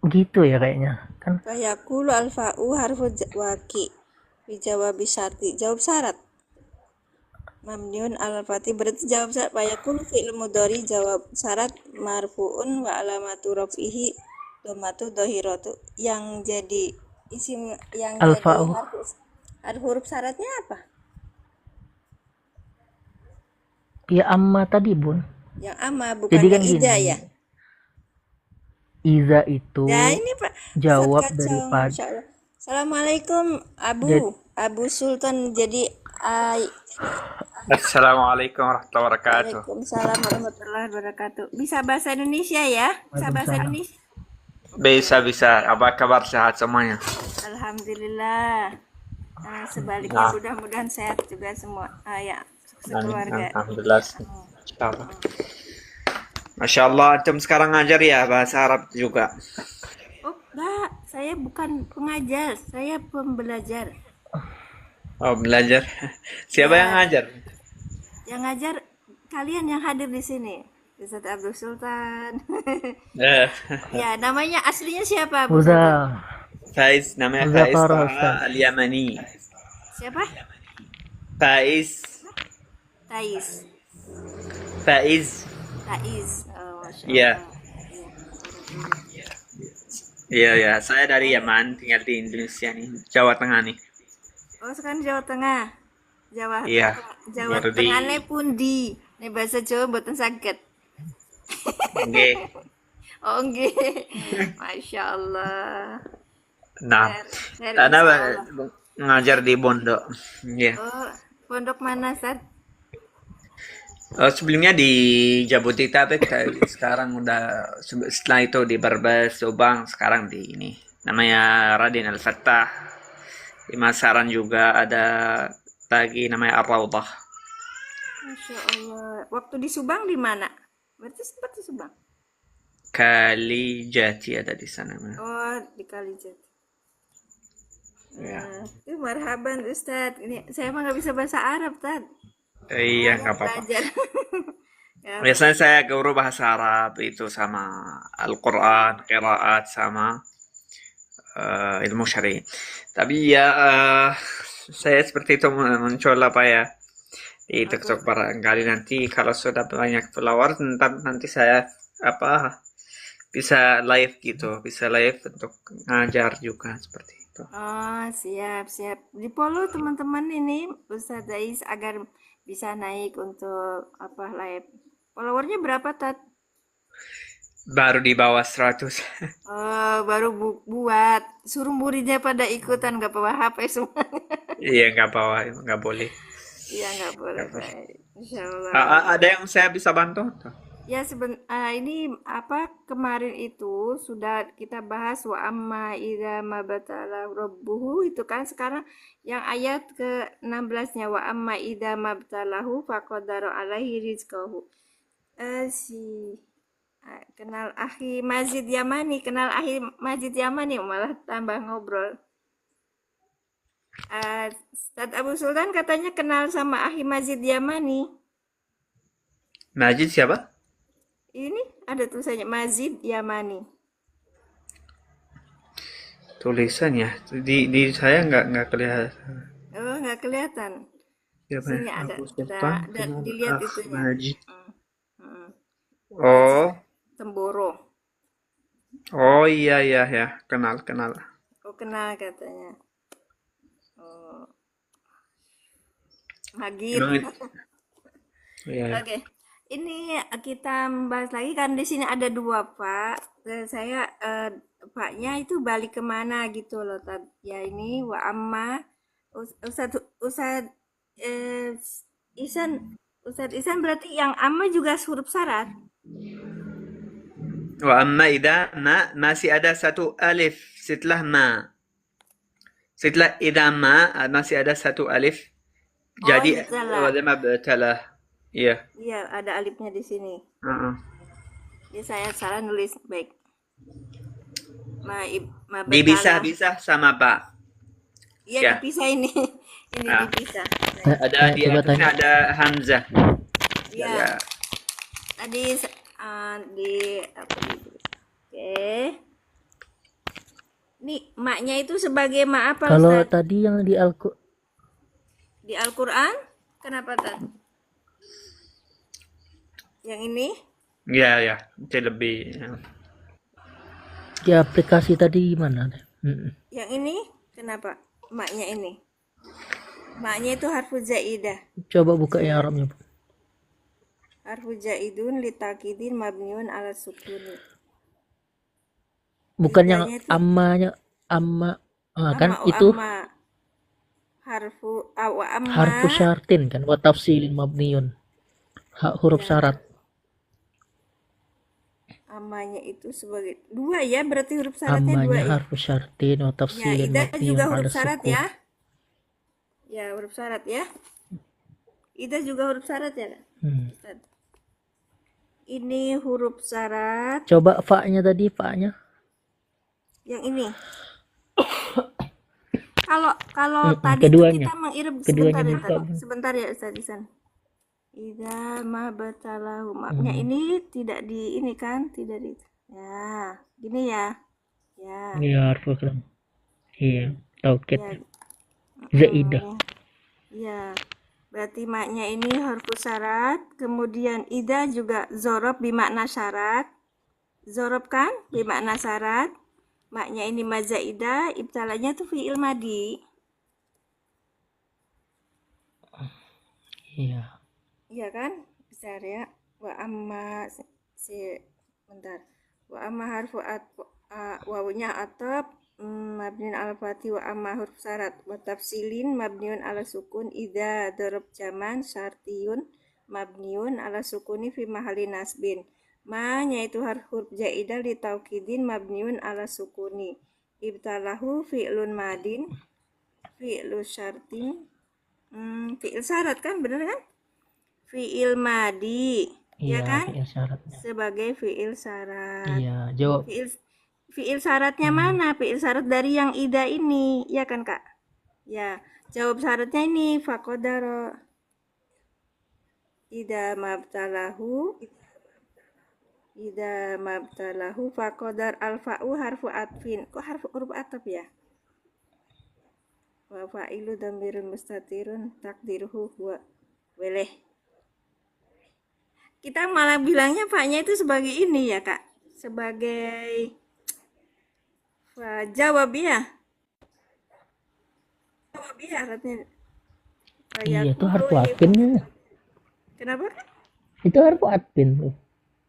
Gitu ya kayaknya kan. Fayaqulu alfa'u harfu waqi. Dijawab syarti. Jawab syarat. Mamniun alal fati berarti jawab syarat. Fayaqulu fi'il mudhari jawab syarat marfu'un wa alamatu raf'ihi dhammatu dhahiratu. Yang jadi isim yang Alfa'u. jadi huruf syaratnya apa? Ya amma tadi Bun. Yang ama bukan Jadi kan yang ida gini, ya. Iza itu Nah ini Pak jawab Ustadz Kacang, daripada. Masya Allah. Assalamualaikum Abu Sultan. Jadi Assalamualaikum warahmatullahi wabarakatuh. Waalaikumsalam warahmatullahi wabarakatuh. Bisa bahasa Indonesia ya? Bisa bahasa Indonesia? Bisa. Apa kabar, sehat semuanya? Alhamdulillah. Sebaliknya mudah-mudahan sehat juga semua. Ya, sekeluarga. Alhamdulillah. Masya Allah, antum sekarang ngajar ya bahasa Arab juga? Oh, enggak. Saya bukan pengajar. Saya pembelajar. Oh, belajar. Siapa yang ngajar? Yang ngajar kalian yang hadir di sini. Ustadz Abdul Sultan. Ya, namanya aslinya siapa? Udah. Faiz, namanya Faiz Taha Al-Yamani. Siapa? Faiz. Faiz. Oh, Masya Allah. Iya. Iya, saya dari Yaman, tinggal di Indonesia nih, Jawa Tengah nih. Oh, sekarang Jawa Tengah. Iya. Jawa Tengahnya pundi. Ini bahasa Jawa mboten saged. Oke. Oh, nggih. Masya Allah. Nah, Anda ngajar di pondok. Iya. Oh, pondok mana, Ustaz? Sebelumnya di Jabodetabek, sekarang udah setelah itu di Brebes, Subang, sekarang di ini namanya Raden Al-Fattah. Di Masaran juga ada lagi namanya Ar-Raudhah. Masya Allah. Waktu di Subang di mana? Berarti sempat di Subang. Kalijati ada di sana. Oh, di Kalijati. Ya. Itu marhaban Ustadz. Ini saya mah nggak bisa bahasa Arab, Tad. Iya, Makanya nggak apa-apa. belajar. Ya, Biasanya saya guru bahasa Arab itu sama Al-Quran, qiraat sama ilmu syari. Tapi ya saya seperti itu muncul apa ya di TikTok barangkali nanti kalau sudah banyak follower nanti saya apa bisa live gitu, bisa live untuk ngajar juga seperti itu. oh, siap, siap. Di follow teman-teman ini Ustadz Dais agar bisa naik untuk apa live. Followernya berapa, Tad? Baru di bawah 100. Oh, baru buat. Suruh muridnya pada ikutan, nggak bawa HP semua. Iya, nggak bawa, nggak boleh. Iya, nggak boleh, Nggak boleh. baik. Insya Allah. Ada yang saya bisa bantu? Ya ini apa kemarin itu sudah kita bahas wa amma idza mabtala rabbuhu itu kan sekarang yang ayat ke-16-nya wa amma idza mabtalahu faqadara alaihi rizqahu. Kenal Akhi Majid Yamani, kenal Akhi Majid Yamani malah tambah ngobrol. Ustadz Abu Sultan katanya kenal sama Akhi Majid Yamani. Majid siapa? Ini ada tulisannya Majid Yamani. Tulisannya di saya nggak kelihatan. Oh, nggak kelihatan. Siapa Sini ya? ada, Abu Sultan dilihat itunya. Majid. Hmm, Oh, Temboro. oh iya iya ya, kenal. Oh, kenal katanya. Oh, Magid. Emang iya. Oke. Ini kita bahas lagi kan di sini ada dua Pak. Saya Paknya itu balik kemana gitu loh. Ya ini wa amma Ustad Isan berarti yang amma juga huruf syarat. Wa amma idza masih ada satu alif setelah ma. Setelah idza ma masih ada satu alif. Oh, Jadi salah. wala mabtalah. Iya. Iya, ada alifnya di sini. Heeh. Jadi saya salah nulis baik. Ma Dipisah sama ba. Iya, Ya. dipisah ini. Ini Ah. dipisah. Ada di coba atasnya tanya. ada hamzah. Iya. Ya. Tadi di apa itu? Oke. Nih, maknya itu sebagai ma apa, Kalau Ustaz? tadi yang di Di Al-Qur'an? Kenapa, Tad? Yang ini? Ya, itu lebih di aplikasi tadi gimana? Yang ini? Kenapa? Maknya ini. Maknya itu harfu zaidah. Coba buka yang Arabnya. Harfu zaidun litakidin mabniun ala sukuni. Bukan yang Idahnya itu amma kan amma, itu amma. Wa amma. harfu syartin kan wa tafsilin mabniun. Huruf Ya. syarat. Amanya itu sebagai dua ya, berarti huruf syaratnya dua Ammanya ya. harfu syartin wa Ya, tafsilin Ida juga mabniun ala huruf syarat sukun. ya. Ya, huruf syarat ya. Ida juga huruf syarat ya, Kak? Ustaz? Ini huruf syarat Coba fa-nya tadi, fa-nya. yang ini. Kalau tadi itu keduanya. kita mengirab Keduanya sebentar ya, buka. sebentar ya Ustaz Isan. Idza ma batalahu. Maafnya ini tidak di ini kan, tidak di. Ya, gini ya. Ya. Iya, harfu kalam. Iya, taukid. Ya. Zaidah. Ya. Berarti maknya ini huruf syarat, kemudian ida juga zorob bermakna syarat. Zorob kan bermakna syarat. Maknya ini mazaidah, ibtalanya tuh fi'il madi. Iya. Iya kan? Besar ya. Wa amma bentar. Wa amma harfu wawunya atop mabniun ala fati wa amma huruf syarat wa tafsilin mabniun ala sukun idza darab jaman syartiyun mabniun ala sukuni fi mahalli nasbin. Ma yaitu huruf jaidah li taukidin mabniun ala sukuni. Ibtalahu fi'lun madin fi'lu syartin fi'il syarat kan, bener kan? Fi'il madi, Iya, ya kan? fi'il syaratnya. Sebagai fi'il syarat. Iya, jawab. Fiil syaratnya mana? Fiil syarat dari yang ida ini, ya kan Kak? Ya, jawab syaratnya ini faqadara. Ida mabtalahu faqadar alfa'u harfu atfin. Kok huruf ataf ya? Wa fa'ilu dhamirun mustatirun takdiruhu huwa. Boleh. Kita malah bilangnya fa'nya itu sebagai ini ya Kak. Sebagai jawab ya. Jawab ya syaratnya. Iya, itu harfu atfin. Kenapa Kak? Itu harfu atfin tuh.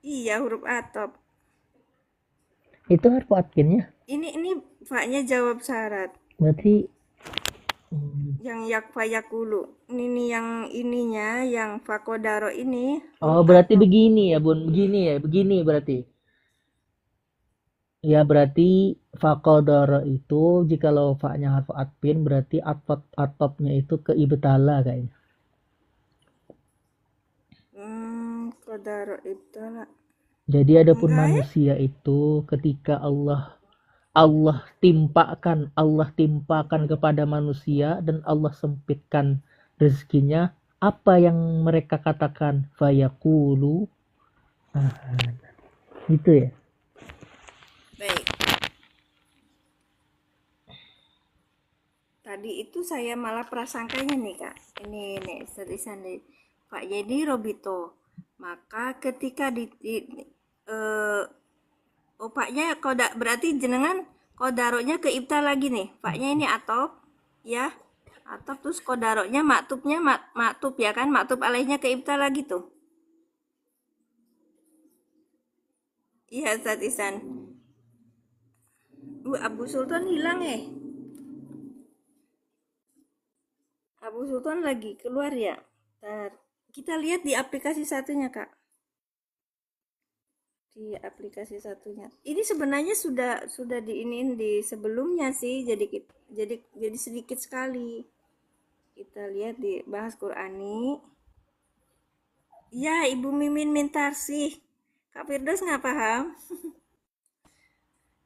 Iya, huruf atop. Itu harfu atfinnya. Ini fa-nya jawab syarat. Berarti Yang yakfa yakulu. Ini yang ininya, yang fakodaro ini. oh, berarti begini ya, Bun. Begini berarti. Ya, berarti faqadara itu jikalau fa-nya harfu atfin berarti atopnya itu ke ibtala kayaknya. Kodaro ibtala. Jadi adapun manusia itu ketika Allah timpakan kepada manusia dan Allah sempitkan rezekinya, apa yang mereka katakan? Fayaqulu. Gitu ya. Baik. Tadi itu saya malah prasangkanya nih Kak. Ini nih tulisan di Pak Yedi Robito. Maka ketika opaknya koda berarti jenengan kodaroknya ke ibta lagi nih. Paknya ini atop ya. Atop terus kodaroknya maktubnya maktub ya kan. Maktub alaihnya ke ibta lagi tuh. Iya Ustaz Isan. Abu Sultan hilang Abu Sultan lagi keluar ya. Ntar kita lihat di aplikasi satunya Kak. Di aplikasi satunya. Ini sebenarnya sudah diinin di sebelumnya sih. Jadi sedikit sekali. Kita lihat di bahas Qur'ani. Ya, Ibu Mimin Mintarsih. Kak Firdaus nggak paham?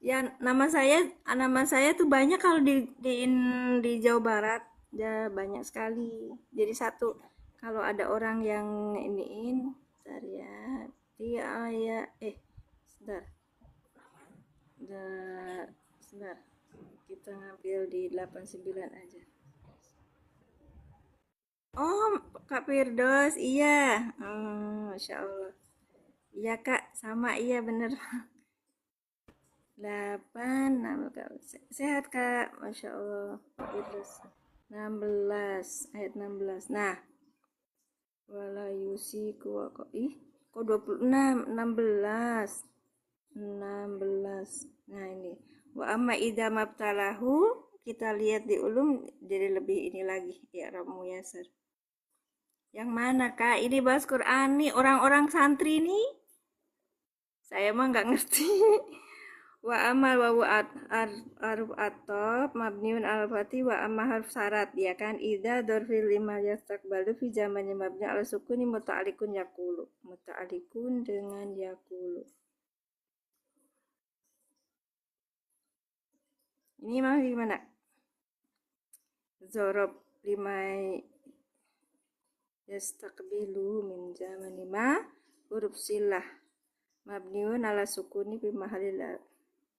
Ya, nama saya tuh banyak kalau di Jawa Barat. Ya, banyak sekali. Jadi satu kalau ada orang yang iniin, bentar ya. Dia sebentar. Sebentar. Kita ngambil di 89 aja. Oh, Kak Firdaus, iya. Masya Allah. Iya Kak, sama iya bener. 8, sehat Kak, Masya Allah. Kak Firdaus. 16, ayat 16. Nah, wala yusiku kok 26, 16. Nah ini. Wa amma idza mabtalahu, kita lihat di ulum jadi lebih ini lagi ya Rabu Yasir. Yang mana Kak? Ini bahas Quran nih, orang-orang santri nih. Saya mah nggak ngerti. Wa amal wa aruf atop mabniun al-fati wa amma harf syarat ya kan idza dzarfil lima yastaqbalu fi zamannya mabni al sukuni muta'alliqun yaqulu muta'alliqun dengan yaqulu. Ini mah gimana? Zorob limai yastaqbilu min zamani ma huruf silah mabniun ala sukuni fi mahallil.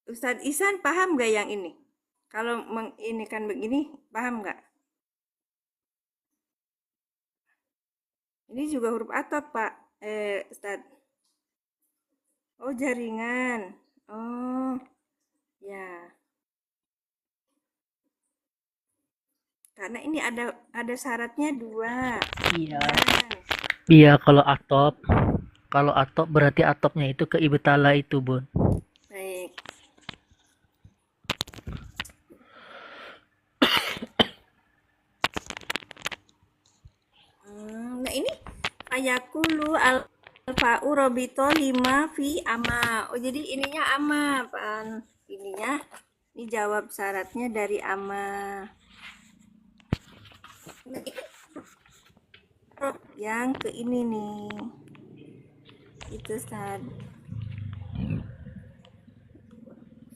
Ustadz Isan paham gak yang ini? Kalau ini kan begini, paham gak? Ini juga huruf atop Pak Ustadz. Oh jaringan. Oh ya. Karena ini ada syaratnya 2. Iya. Iya, kalau atop berarti atopnya itu ke ibtala itu, Bun. Baik. Nah ini ayakulu alfa'u robito 5 fi ama. Oh jadi ininya ama apaan? Ininya ini jawab syaratnya dari ama. Yang ke ini nih. Itu Ustaz.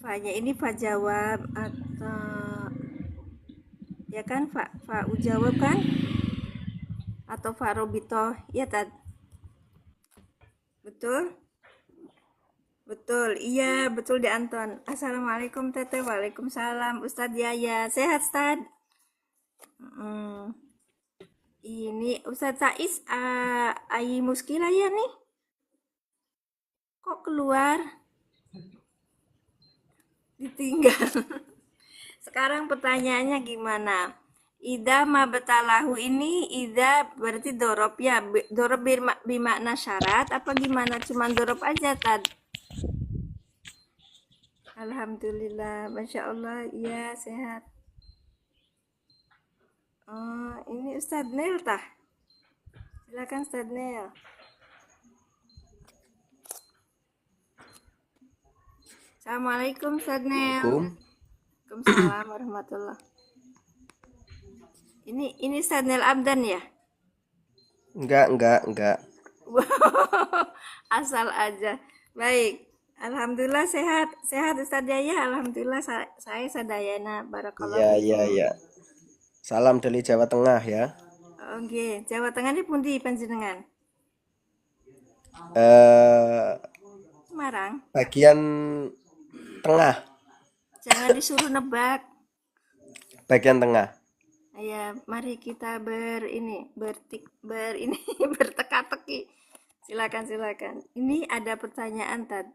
Fa-nya ini fa jawab atau ya kan, fa ujawab kan, atau fa robito ya Tad, betul betul, iya betul di Anton. Assalamualaikum Teteh. Waalaikumsalam Ustadz Yaya, sehat Ustadz? Ini Ustadz Saiz, Ayi Muskila ya nih, kok keluar ditinggal. Sekarang pertanyaannya gimana? Ida ma betalahu ini, ida berarti dorob ya, dorob bermakna syarat apa gimana? Cuman dorob aja Tad. Alhamdulillah, Masya Allah, iya sehat. Oh, ini Ustadz Nel tah. Silakan Ustadz Nel. Assalamualaikum Ustadz Nel. Waalaikumsalam warahmatullah. Ini Ustadz Nel Abdan ya? Enggak. Asal aja. Baik. Alhamdulillah sehat Ustadz Yaya. Alhamdulillah saya sadayana, barakallah. Iya. Salam dari Jawa Tengah ya. Oke, Jawa Tengah ini pundi panjenengan? Semarang. Bagian tengah, Jangan disuruh nebak. bagian tengah. Ya, mari kita berteka-teki. Silakan. Ini ada pertanyaan Tad.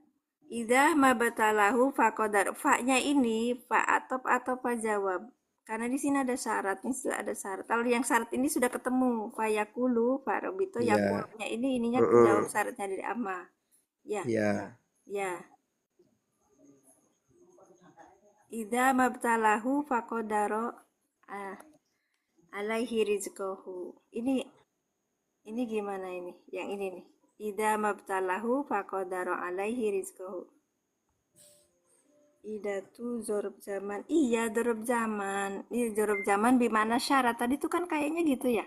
Idza mabatalahu faqadar. Fa-nya ini fa atop atau fa jawab. Karena di sini ada syarat, ini sudah ada syarat. Kalau yang syarat ini sudah ketemu, fa yakulu, fa robito, Iya. yakulnya ininya jawab syaratnya dari amma. Ya. Iya. Idza mabtalahu faqadaro alaihi rizqahu. Ini gimana ini? Yang ini nih. Idza mabtalahu faqadaro alaihi rizqahu. Ida tuh zorob zaman. Iya, zorob zaman. Ini zorob zaman bimana syarat. Tadi tuh kan kayaknya gitu ya.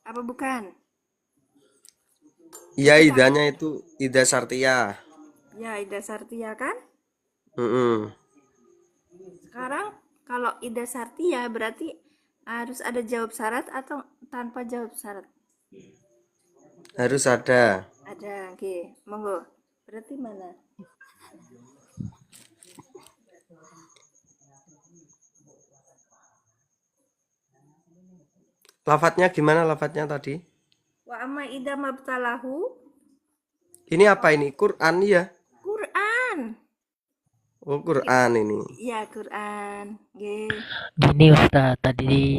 Apa bukan? Iya, idanya itu ida sartia. Ya, ida sartia kan? Sekarang kalau ida sartia berarti harus ada jawab syarat atau tanpa jawab syarat? Harus ada. Ada, oke. Monggo. Berarti mana? Lafadznya gimana lafadznya tadi? Wa amma idza mabtalahu. Ini apa ini? Quran ya? Quran. Oh, Quran ini. Ya, Quran. Oke. Gini Ustaz, tadi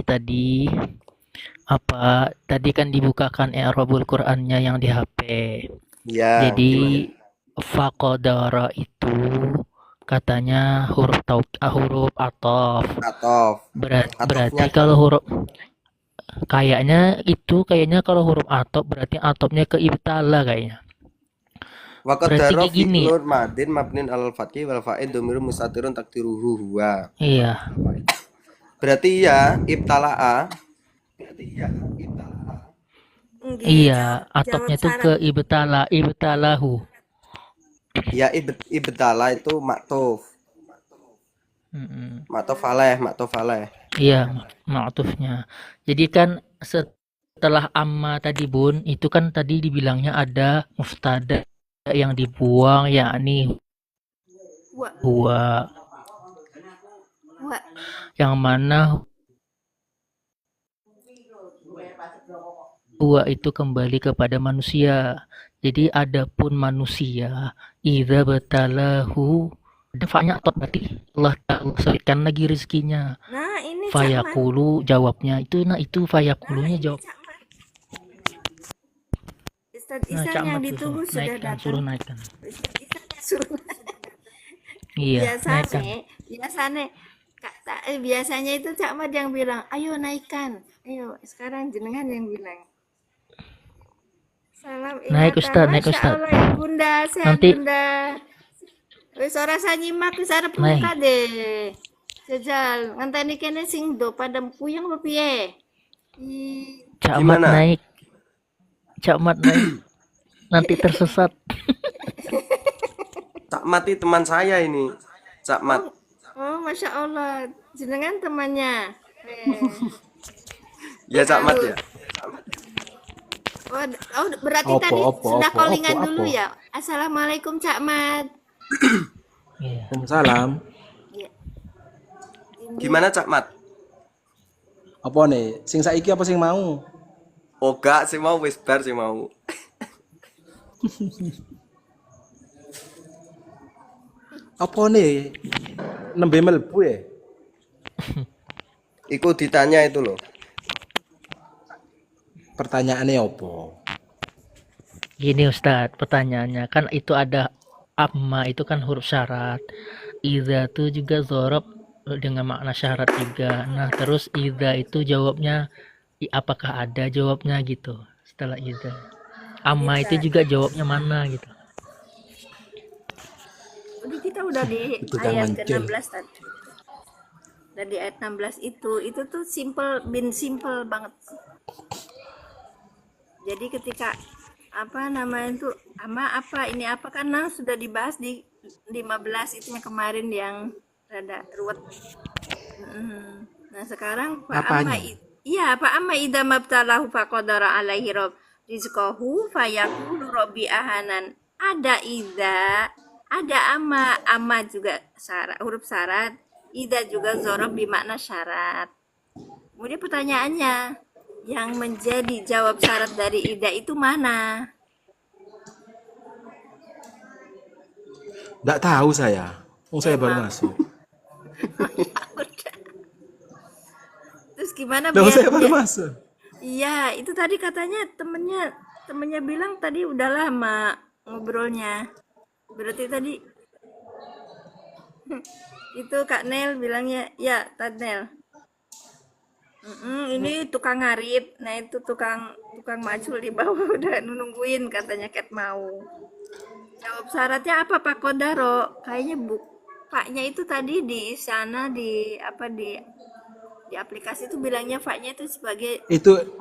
apa tadi kan dibukakan i'rabul Qur'annya yang di HP. Ya. Jadi faqadara itu katanya huruf ataf. Berarti kalau huruf kayaknya kalau huruf ataf berarti atofnya ke ibtala kayaknya. Berarti gini. Nur madin mabnin al fathi wal fa'il dhamiru mustatirun takdiruhu huwa. Iya. Berarti ya ibtala'a. Iya, atofnya itu ke ibtalahu. Ya ibtala itu maktuf. Maktuf alaih. Iya, maktufnya. Jadi kan setelah amma tadi Bun, itu kan tadi dibilangnya ada muftada yang dibuang, yakni huwa. Yang mana huwa itu kembali kepada manusia. Jadi adapun manusia idza batalahu, fa-nya atau berarti Allah sebutkan lagi rezekinya. Nah, ini fayaqulu jawabnya itu, fayaqulunya jawab. Ustadz Isan yang ditunggu sudah datang. Suruh naikkan. Iya, biasanya itu Cak Mat yang bilang, ayo naikkan. Ayo, sekarang jenengan yang bilang. Salam naik Ustaz. Allah, Bunda, sehat Nanti, Bunda. Wis ora sanyimak wis arep buka deh. Jajal, ngenteni kene sing do pada puyeng apa piye? Cak Mat naik. Nanti tersesat. Cak Mat itu teman saya ini. Cak Mat. Oh, Masya Allah. Jenengan temannya. Eh. Ya Cak Mat ya. Oh, berarti tadi sudah callingan dulu ya. Assalamualaikum Cak Mat. Iya. Waalaikumsalam. Ya. Gimana Cak Mat? Apa nih? Sing saiki apa sing mau? Oh gak sih mau wis bar sih mau. Apa nih? Nembe melbu ya? Iku ditanya itu loh. Pertanyaannya apa? Gini Ustadz, pertanyaannya kan itu ada amma itu kan huruf syarat. Idza itu juga zorob dengan makna syarat juga. Nah terus idza itu jawabnya apakah ada jawabnya gitu setelah idza. Amma itu juga jawabnya mana gitu. Jadi kita udah di Itu ayat jangan cil. ke-16 tadi. Dan di ayat 16 itu tuh simple banget. Jadi ketika apa namanya itu apa ini apa karena sudah dibahas di 15 itu yang kemarin yang rada ruwet. Nah sekarang Apanya? Pak amma idza mabtalahu faqadara alaihi rizqahu fayaqulu rabbi ahanan. Ada idza, ada amma juga syarat, huruf syarat. Idza juga zorob bermakna syarat. Kemudian pertanyaannya, yang menjadi jawab syarat dari idza itu mana? Nggak tahu saya. Saya baru masuk. Terus gimana Loh, saya baru biar masuk. iya, itu tadi katanya temennya bilang tadi udah lama ngobrolnya. Berarti tadi itu Kak Nel bilangnya, ya Tad Nel. Ini tukang ngarit, nah itu tukang macul di bawah udah nungguin katanya Cat mau. Jawab syaratnya apa Pak Kodaro? Kayaknya Paknya itu tadi di sana di aplikasi itu bilangnya Paknya itu sebagai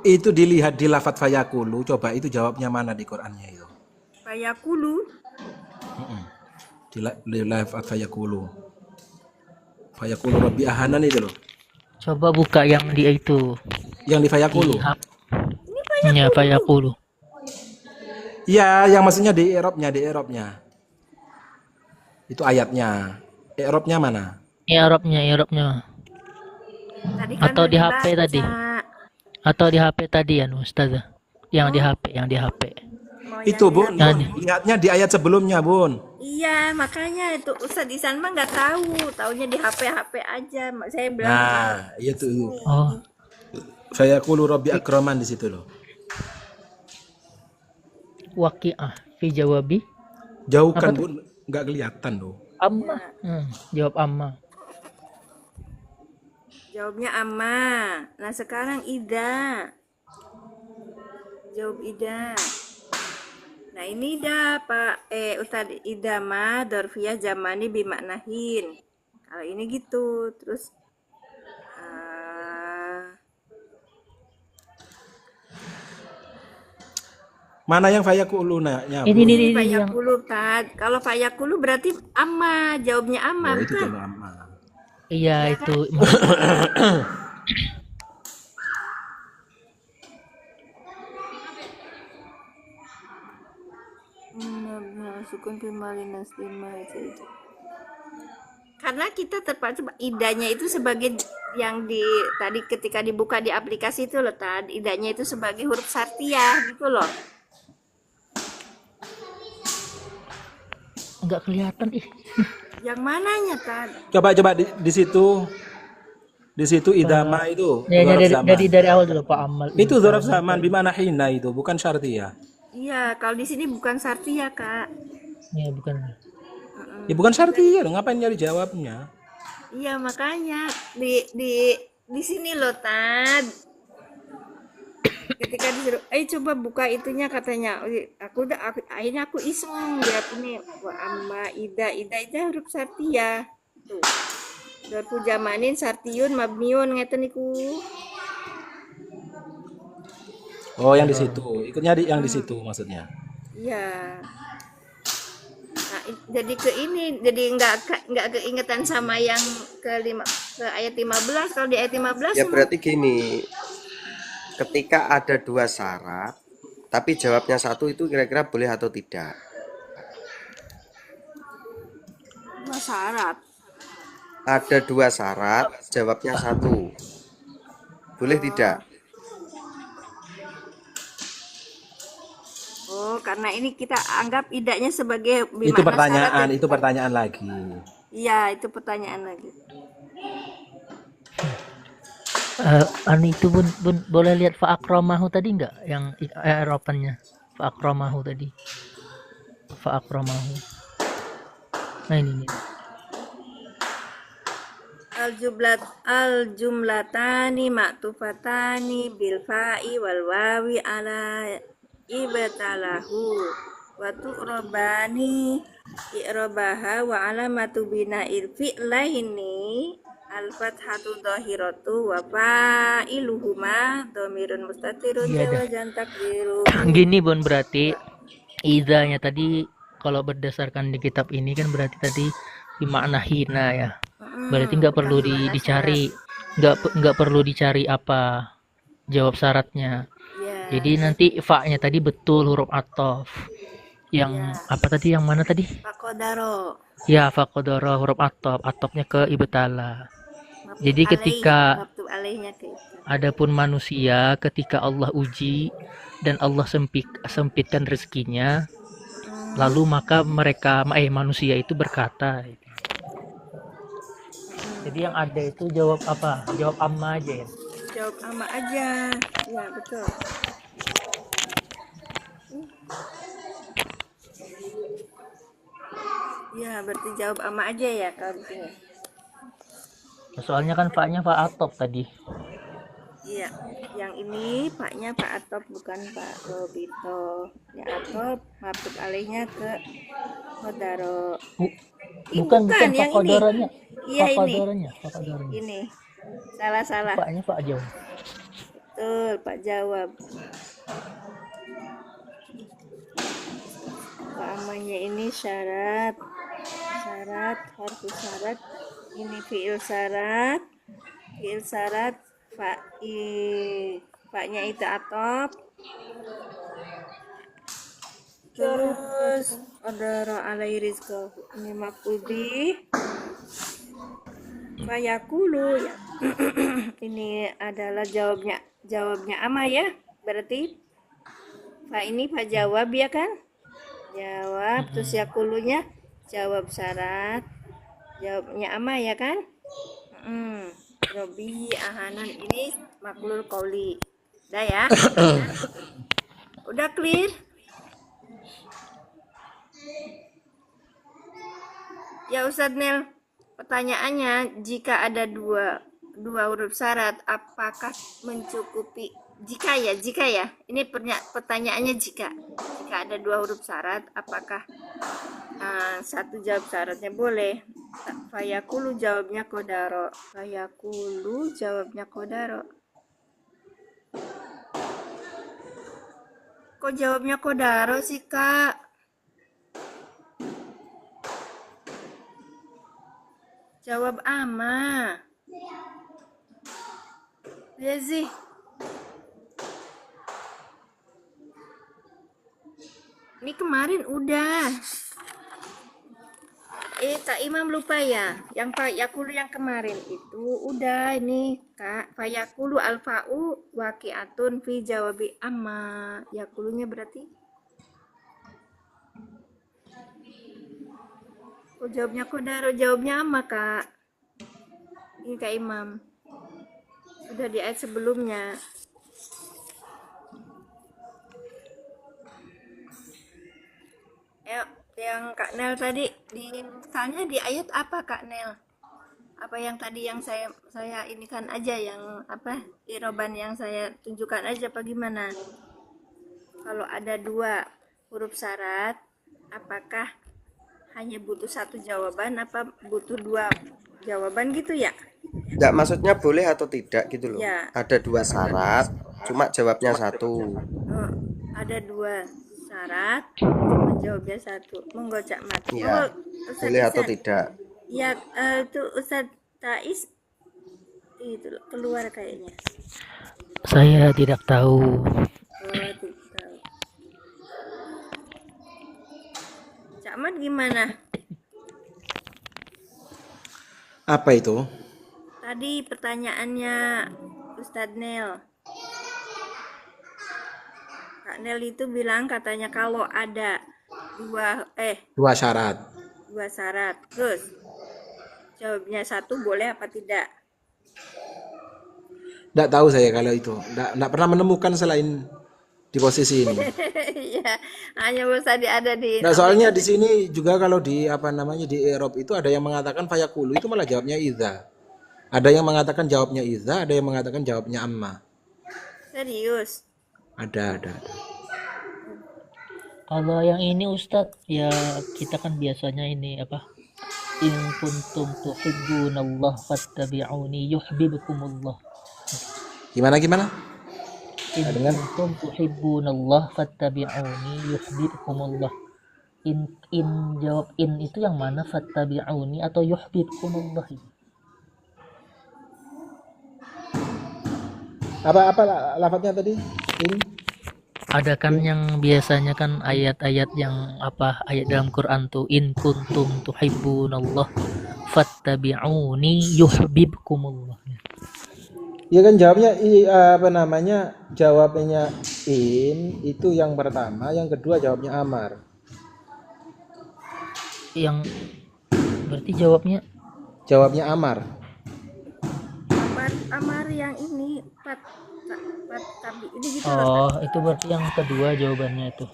Itu dilihat di lafadz fayakulu. Coba itu jawabnya mana di Qur'annya itu? Fayakulu. Di lafadz fayakulu. Fayakulu rabbi ahanan itu loh. Coba buka yang di itu. Yang di fayakulu. Ya fayaqulu. Iya, yang maksudnya di Arabnya. Itu ayatnya. Arabnya mana? I'rabnya. Tadi kan Atau udah di HP dibaca. tadi. Atau di HP tadi ya Ustazah. Yang di HP. Mau Itu yang Bun, Yang lihatnya di ayat sebelumnya Bun. Iya, makanya itu Ustadz Isan mah nggak tahu, taunya di HP aja. Saya bilang Nah, itu. oh, Fayaqulu rabbi akraman di situ loh. waqi'ah fi jawabi Jauhkan Bun, nggak kelihatan loh. amma. Jawab amma. jawabnya ama. Nah sekarang Ida, jawab Ida. Nah ini dah Pak Ustadz Ida mah dorfiyah zamani bimaknahin. Kalau ini gitu, terus Mana yang fayaquluna nya? Ini ini yang fayakulu Tad. Kalau fayakulu berarti ama, jawabnya ama. Oh, itu Bukan? coba amma. iya itu. Sukun pimalinas karena kita terpacu idanya itu sebagai yang di tadi ketika dibuka di aplikasi itu loh tadi idanya itu sebagai huruf syartiyah gitu loh. Enggak kelihatan ih. Yang mananya Tad? Coba di situ. Di situ idama itu. Ya, dzaraf zaman. dari awal dulu Pak Amal. Itu dzaraf zaman bimana hina itu, bukan syartiyah. Iya, kalau di sini bukan syartiyah Kak. Ya bukan. Ya bukan syartiyah, ngapain nyari jawabnya? Iya makanya di sini loh Tad. Ketika disuruh, coba buka itunya katanya. Akhirnya aku iseng lihat ini wa amma ida huruf syartiyah. Tuh. Dorfu jamanin sartiyun mabniun ngeten niku. Oh, yang di situ. Ikutnya yang di situ maksudnya. Iya. Nah, jadi ke ini, jadi nggak keingetan sama yang ke ayat 15. Kalau di ayat 15 Ya berarti gini, ketika ada dua syarat, tapi jawabnya satu itu kira-kira boleh atau tidak? dua syarat. Ada dua syarat, jawabnya satu. Boleh tidak? Oh, karena ini kita anggap idaknya sebagai Itu bermakna pertanyaan, syarat ya. itu pertanyaan lagi. Iya, itu pertanyaan lagi. Anu itu bun boleh lihat fa'akramahu tadi nggak yang Eropannya fa'akramahu tadi, fa'akramahu. Nah ini nih. Al-jumlatani ma'tufatani bil fa'i wal wawi ala ibtalahu wa tu'rabani i'rabaha wa alamatu bina'il fi'laini al-fathatu dhahiratu wa fa'iluhuma dhamirun mustatirun Iya dah. jawazan takdiru. Gini bun, berarti idanya tadi kalau berdasarkan di kitab ini kan berarti tadi bermakna hina ya. Berarti nggak perlu dicari, nggak perlu dicari apa jawab syaratnya. Ya, Jadi nanti fa-nya tadi betul huruf athof. Yang apa tadi? Yang mana tadi? faqadaro. Ya, faqadara huruf athof. Athofnya ke ibtala. Jadi ketika Maktub alaihnya ke itu. adapun manusia ketika Allah uji dan Allah sempitkan rezekinya, lalu maka manusia itu berkata. Jadi yang ada itu jawab apa? Jawab amma aja ya. Jawab ama aja. Ya, betul. Ya, berarti jawab ama aja ya kalau begini. Soalnya kan fa-nya fa athof tadi. Iya, yang ini paknya Pak Atop bukan Pak Robito. Ya Atop, maktub alaihnya ke Hodaro. Bukan bukan, yang ini. faqadaranya. Iya, ini. Faqadaranya. Ini. Salah. Fa-nya fa aja. Betul, Pak jawab. Pak amanya ini syarat, harfu syarat. Ini fiil syarat, Pak-nya itu atop. Terus qadara alai rizqahu. Ini maf'ul bih. Fayaqulu ya. Ini adalah jawabnya ama ya. Berarti fa ini fa jawab ya kan? Jawab, terus yaqulunya jawab syarat. Jawabnya ama ya kan? Robi ahanan ini maklul qauli. Udah ya? Udah clear? Ya Ustadz Nel, pertanyaannya jika ada dua huruf syarat apakah mencukupi? Jika ya. Ini pertanyaannya jika ada dua huruf syarat apakah satu jawab syaratnya boleh? Fayaqulu jawabnya qadaro. Kok jawabnya qadaro sih, Kak? Jawab ama. Ya sih. Ini kemarin udah. Kak Imam lupa ya. Yang fayaqulu yang kemarin itu udah ini, Kak. Fayaqulu alfa'u waqi'atun fi jawabi amma. Yaqulunya berarti jawabnya qadaro, jawabnya amma, Kak. Ini Kak Imam. Sudah di ayat sebelumnya. Yang Kak Nel tadi misalnya di ayat apa Kak Nel? Apa yang tadi yang saya ini kan aja yang apa iroban yang saya tunjukkan aja apa gimana? Kalau ada dua huruf syarat, apakah hanya butuh satu jawaban apa butuh dua jawaban gitu ya? Enggak, maksudnya boleh atau tidak gitu loh. Ya. Ada dua syarat, cuma jawabnya satu. Ada dua syarat, cuma jawabnya satu. Monggo Cak Mat. Iya. Ustadz Boleh atau Ihsan. tidak? Ya, itu Ustadz Tais itu keluar kayaknya. Saya tidak tahu. Tidak tahu. Cak Mat gimana? Apa itu? Tadi pertanyaannya Ustadz Nel. Kak Nel itu bilang katanya kalau ada Dua syarat. dua syarat, terus jawabnya satu boleh apa tidak? Tidak tahu saya kalau itu. Tidak pernah menemukan selain di posisi ini. Iya, hanya bisa ada di. Nah, soalnya di sini juga kalau di apa namanya di Eropa itu ada yang mengatakan fayakulu itu malah jawabnya idza. Ada yang mengatakan jawabnya idza, ada yang mengatakan jawabnya amma. Serius. Ada. Kalau yang ini Ustadz, ya kita kan biasanya ini apa? In kuntum tuhibbunallah fattabi'uni yuhibbukumullah. Gimana? In Dengan kuntum tuhibbunallah fattabi'uni yuhibbukumullah. In jawab in itu yang mana, fattabi'uni atau yuhibbukumullah? apa lafadznya tadi? Ini Ada kan yang biasanya kan ayat-ayat yang apa, ayat dalam Quran tuh, in kuntum tuhibbunallah fattabi'uni yuhibbukumullah. ya kan jawabnya apa namanya? Jawabnya in itu yang pertama, yang kedua jawabnya amar. Yang berarti jawabnya Amar. Amar yang ini tapi ini gitu loh. oh, itu berarti yang kedua jawabannya itu.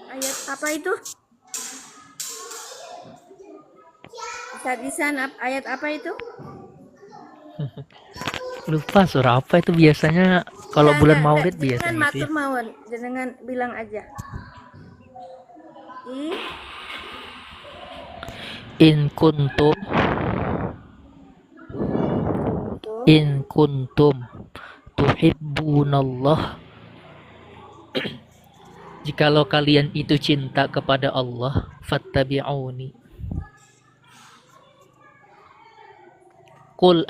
Ayat apa itu? Bisa ayat apa itu? Lupa surah apa itu biasanya kalau bulan Maulid Jangan biasanya gitu matur ya. mawon, jangan bilang aja. In kuntum tuhibbunallah, jikalau kalian itu cinta kepada Allah, fattabi'uni. Kul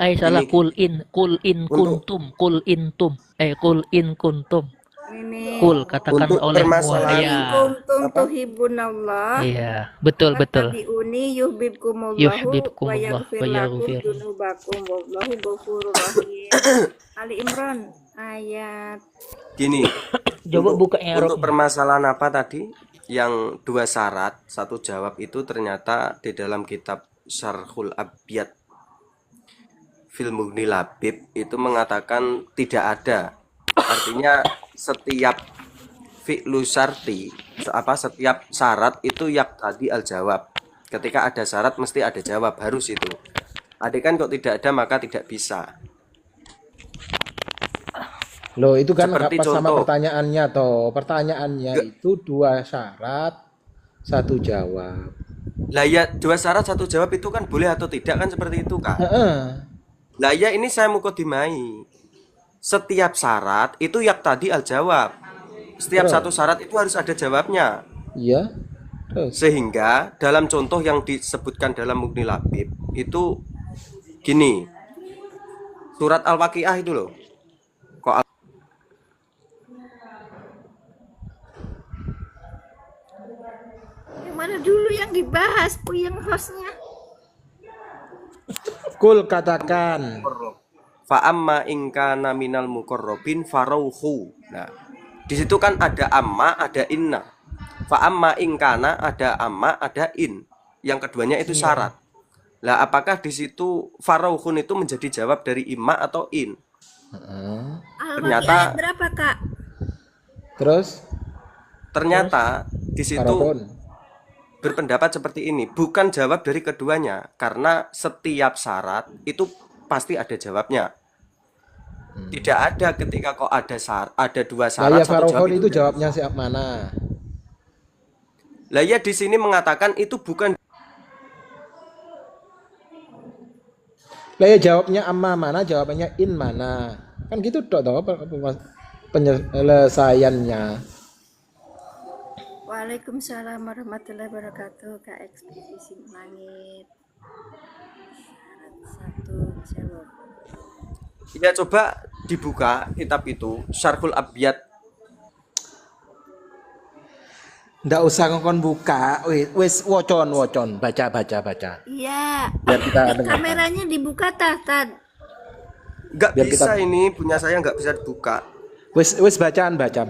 in kuntum. Ini Kul katakan Untuk oleh permasalahan ya. kuntum tuhibunallah. Iya, betul. Fattabi'uni Yuhibbukumullah wa yaghfir lakum dzunubakum wallahu ghafurur rahim. Ali Imran ayat. Gini, Coba buka Arab. untuk permasalahan apa tadi? Yang dua syarat, satu jawab itu ternyata di dalam kitab Syarhul Abiyat fil Mughni Labib itu mengatakan tidak ada. Artinya setiap fi'lu syarti, setiap syarat itu yak tadi al jawab. Ketika ada syarat mesti ada jawab, harus itu. Adik kan kok tidak ada maka tidak bisa. Loh itu kan Seperti apa sama contoh. pertanyaannya toh. Pertanyaannya itu dua syarat, satu jawab. Lah ya dua syarat satu jawab itu kan boleh atau tidak kan seperti itu kan. Lah ya ini saya mukadimai. Setiap syarat itu yak tadi al jawab. Setiap Betul. satu syarat itu harus ada jawabnya. Iya. Terus. Sehingga dalam contoh yang disebutkan dalam Mughni Labib itu gini. Surat Al-Waqiah itu loh. Yang mana dulu yang dibahas yang hostnya? Kul katakan. Fa'amma ingkana minal muqarrabin farauhu. Nah, di situ kan ada amma, ada inna. Fa'amma ingkana ada amma, ada in. Yang keduanya itu syarat. Lah, apakah di situ farauhun itu menjadi jawab dari imma atau in? Al-Waqiah ayat berapa, Kak? Terus Ternyata di situ Farahun. berpendapat seperti ini, bukan jawab dari keduanya, karena setiap syarat itu pasti ada jawabnya. Tidak ada ketika kok ada dua syarat Lah ya satu jawab Farahun itu tidak jawabnya bisa. siap mana? Lah ya di sini mengatakan itu bukan. Lah ya jawabnya amma mana, jawabannya in mana? Kan gitu tok toh penyelesaiannya. Waalaikumsalam warahmatullahi wabarakatuh. Kak Ekspedisi Langit. Syarat satu jawab. Ya coba dibuka kitab itu Syarhul Abyad. Ndak usah ngongkon buka, wis wocon, baca. Iya. Biar kita dengarkan. Kameranya dibuka Tad. Nggak Biar bisa kita- ini punya saya nggak bisa dibuka. Wis bacaan baca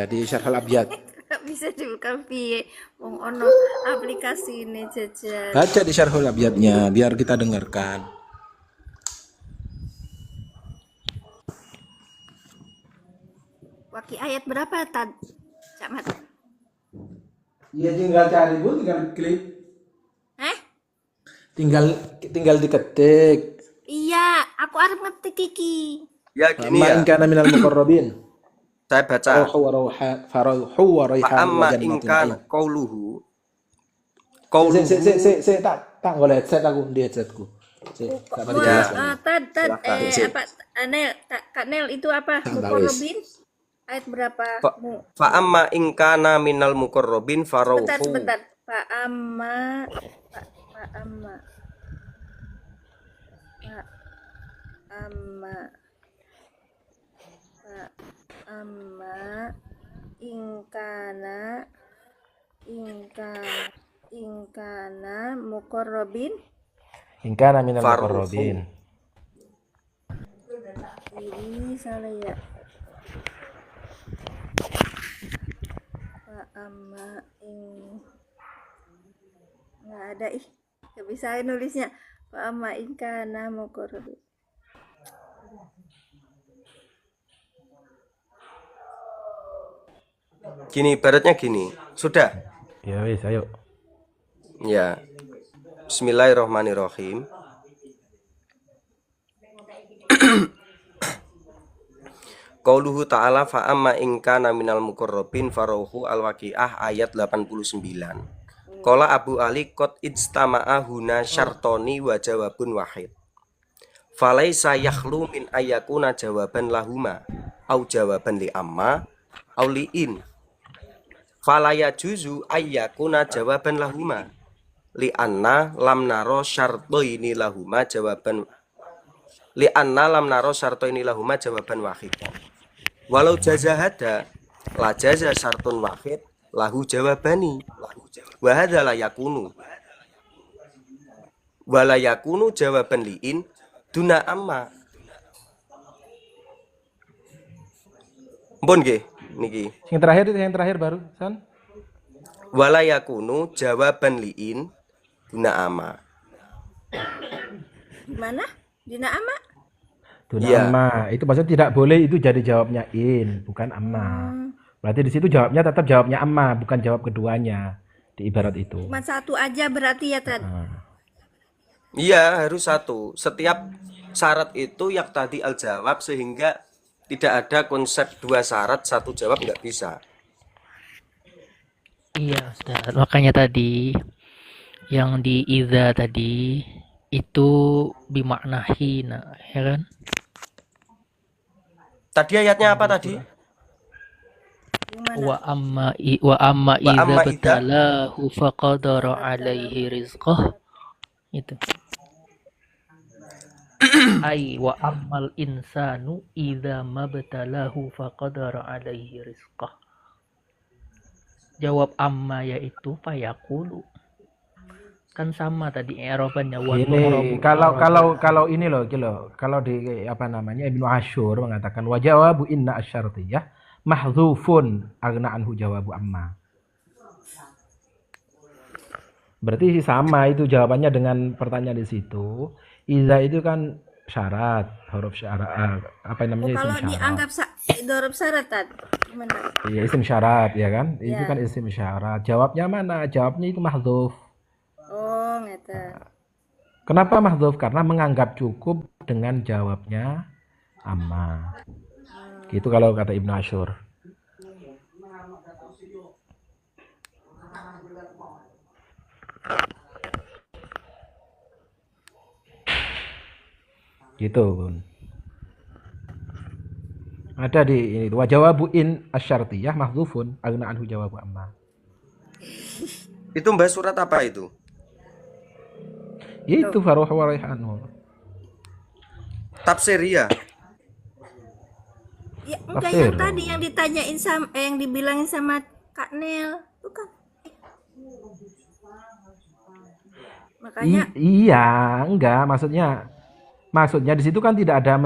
di Syarhul Abyad. Gak bisa dibuka piye. Wong ono aplikasi ini jajan. Baca di Syarhul Abyadnya biar kita dengarkan. Waki ayat berapa Tad? Cak Mat. Iya tinggal cari Bu, tinggal klik. Tinggal diketik. Iya, aku arep ngetik iki. Ya gini Ma ya, in kana minal muqarrabin. saya baca. Faruhu wa Fa raihan wa amma jannatin in na'im. kana qauluhu Se tak boleh headset aku di headsetku. Tak pada jelas. Tad Silakan. apa Anel Kak Nel itu apa? Bagus. Mukorobin ayat berapa? fa amma in kana minal muqarrabin farauhu. Sebentar. Pak Amma ingkana mukorobin In kana minal Faruhu. muqarrabin. ini salah ya. Pak Amma nggak ada nggak bisa nulisnya. Pak Amma ingkana mukorobin. Gini ibaratnya gini. Sudah. Ya wis, ayo. Ya. Bismillahirrahmanirrahim. Qauluhu ta'ala fa amma in kana minal muqarrabin farauhu al-waqiah ayat 89. Qala Abu Ali qad ijtama'a huna syartoni wa jawabun wahid. Falaisa yakhlu min ayakuna jawaban lahuma au jawaban li amma au li in. Falaya juzu ayakuna jawaban lahuma li anna lam naro syartoini lahuma jawaban wahid. Walau jazahada la jaza syartun wahid lahu jawabani wa hadza la yakunu wala yakunu jawaban liin duna amma. Mpun nggih niki. Yang terakhir baru, San. Wala yakunu jawaban liin duna amma. Gimana? Dina Ama? Duna Iya. amma. Itu maksudnya tidak boleh itu jadi jawabnya in, bukan amma. Berarti di situ jawabnya tetap jawabnya amma, bukan jawab keduanya di ibarat itu. Cuma satu aja berarti ya Tad. Iya, harus satu. Setiap syarat itu yang tadi al-jawab sehingga tidak ada konsep dua syarat satu jawab, nggak bisa. Iya, Ustaz. Makanya tadi yang di idza tadi itu bimakna hina, ya kan? Tadi ayatnya apa tadi? Gimana? Wa amma amma idza idza- batalahu faqadara alaihi rizqah. Itu. Ai wa ammal insanu idza mabtalahu faqadara alaihi rizqah. Jawab amma yaitu fayaqulu. Kan sama tadi i'rabannya wa Ini kalau ini loh, kalau di apa namanya Ibnu Asyur mengatakan wa jawabu inna asyartiyah mahdzufun aghna anhu jawabu amma. Berarti sama itu jawabannya dengan pertanyaan di situ. Iza itu kan syarat, huruf syarat, apa namanya Kalau isim syarat. dianggap dorob syarat Tad. Gimana? Iya isim syarat ya kan? Itu Ya. kan isim syarat. Jawabnya mana? Jawabnya itu mahdzuf. Oh, ngeta. Kenapa mahdzuf? Karena menganggap cukup dengan jawabnya amma. Gitu kalau kata Ibnu Asyur. Gitu, Bun. Ada di ini wa jawabu in asyartiyah mahdzufun aghna anhu jawabu amma. Itu Mbak surat apa itu? Itu faruh wa raihanun. Tafsir ya. Ya, enggak Tafsir. yang tadi yang ditanyain sama yang dibilangin sama Kak Nel, bukan? Makanya Iya, enggak, maksudnya di situ kan tidak ada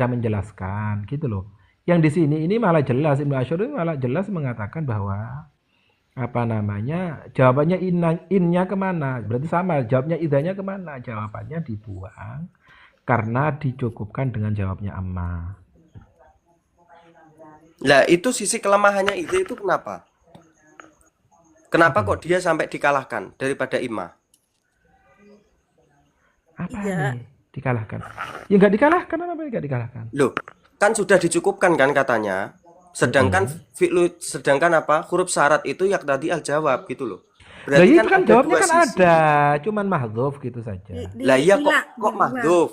menjelaskan gitu loh. Yang di sini ini malah jelas, Ibnu Asyur ini malah jelas mengatakan bahwa apa namanya, jawabannya innya kemana, berarti sama, jawabnya idanya kemana, jawabannya dibuang karena dicukupkan dengan jawabnya amma. Lah itu sisi kelemahannya itu kenapa? Kenapa kok dia sampai dikalahkan daripada imma? Apa Iya. nih dikalahkan? Ya nggak dikalahkan, apa nggak dikalahkan? Loh, kan sudah dicukupkan kan katanya. Sedangkan sedangkan apa? Huruf syarat itu yang tadi al jawab gitu loh. Lah Berarti itu kan ada jawabnya dua kan sisi. ada, cuman mahdzuf gitu saja. Lah iya kok dibuang. mahdhuf.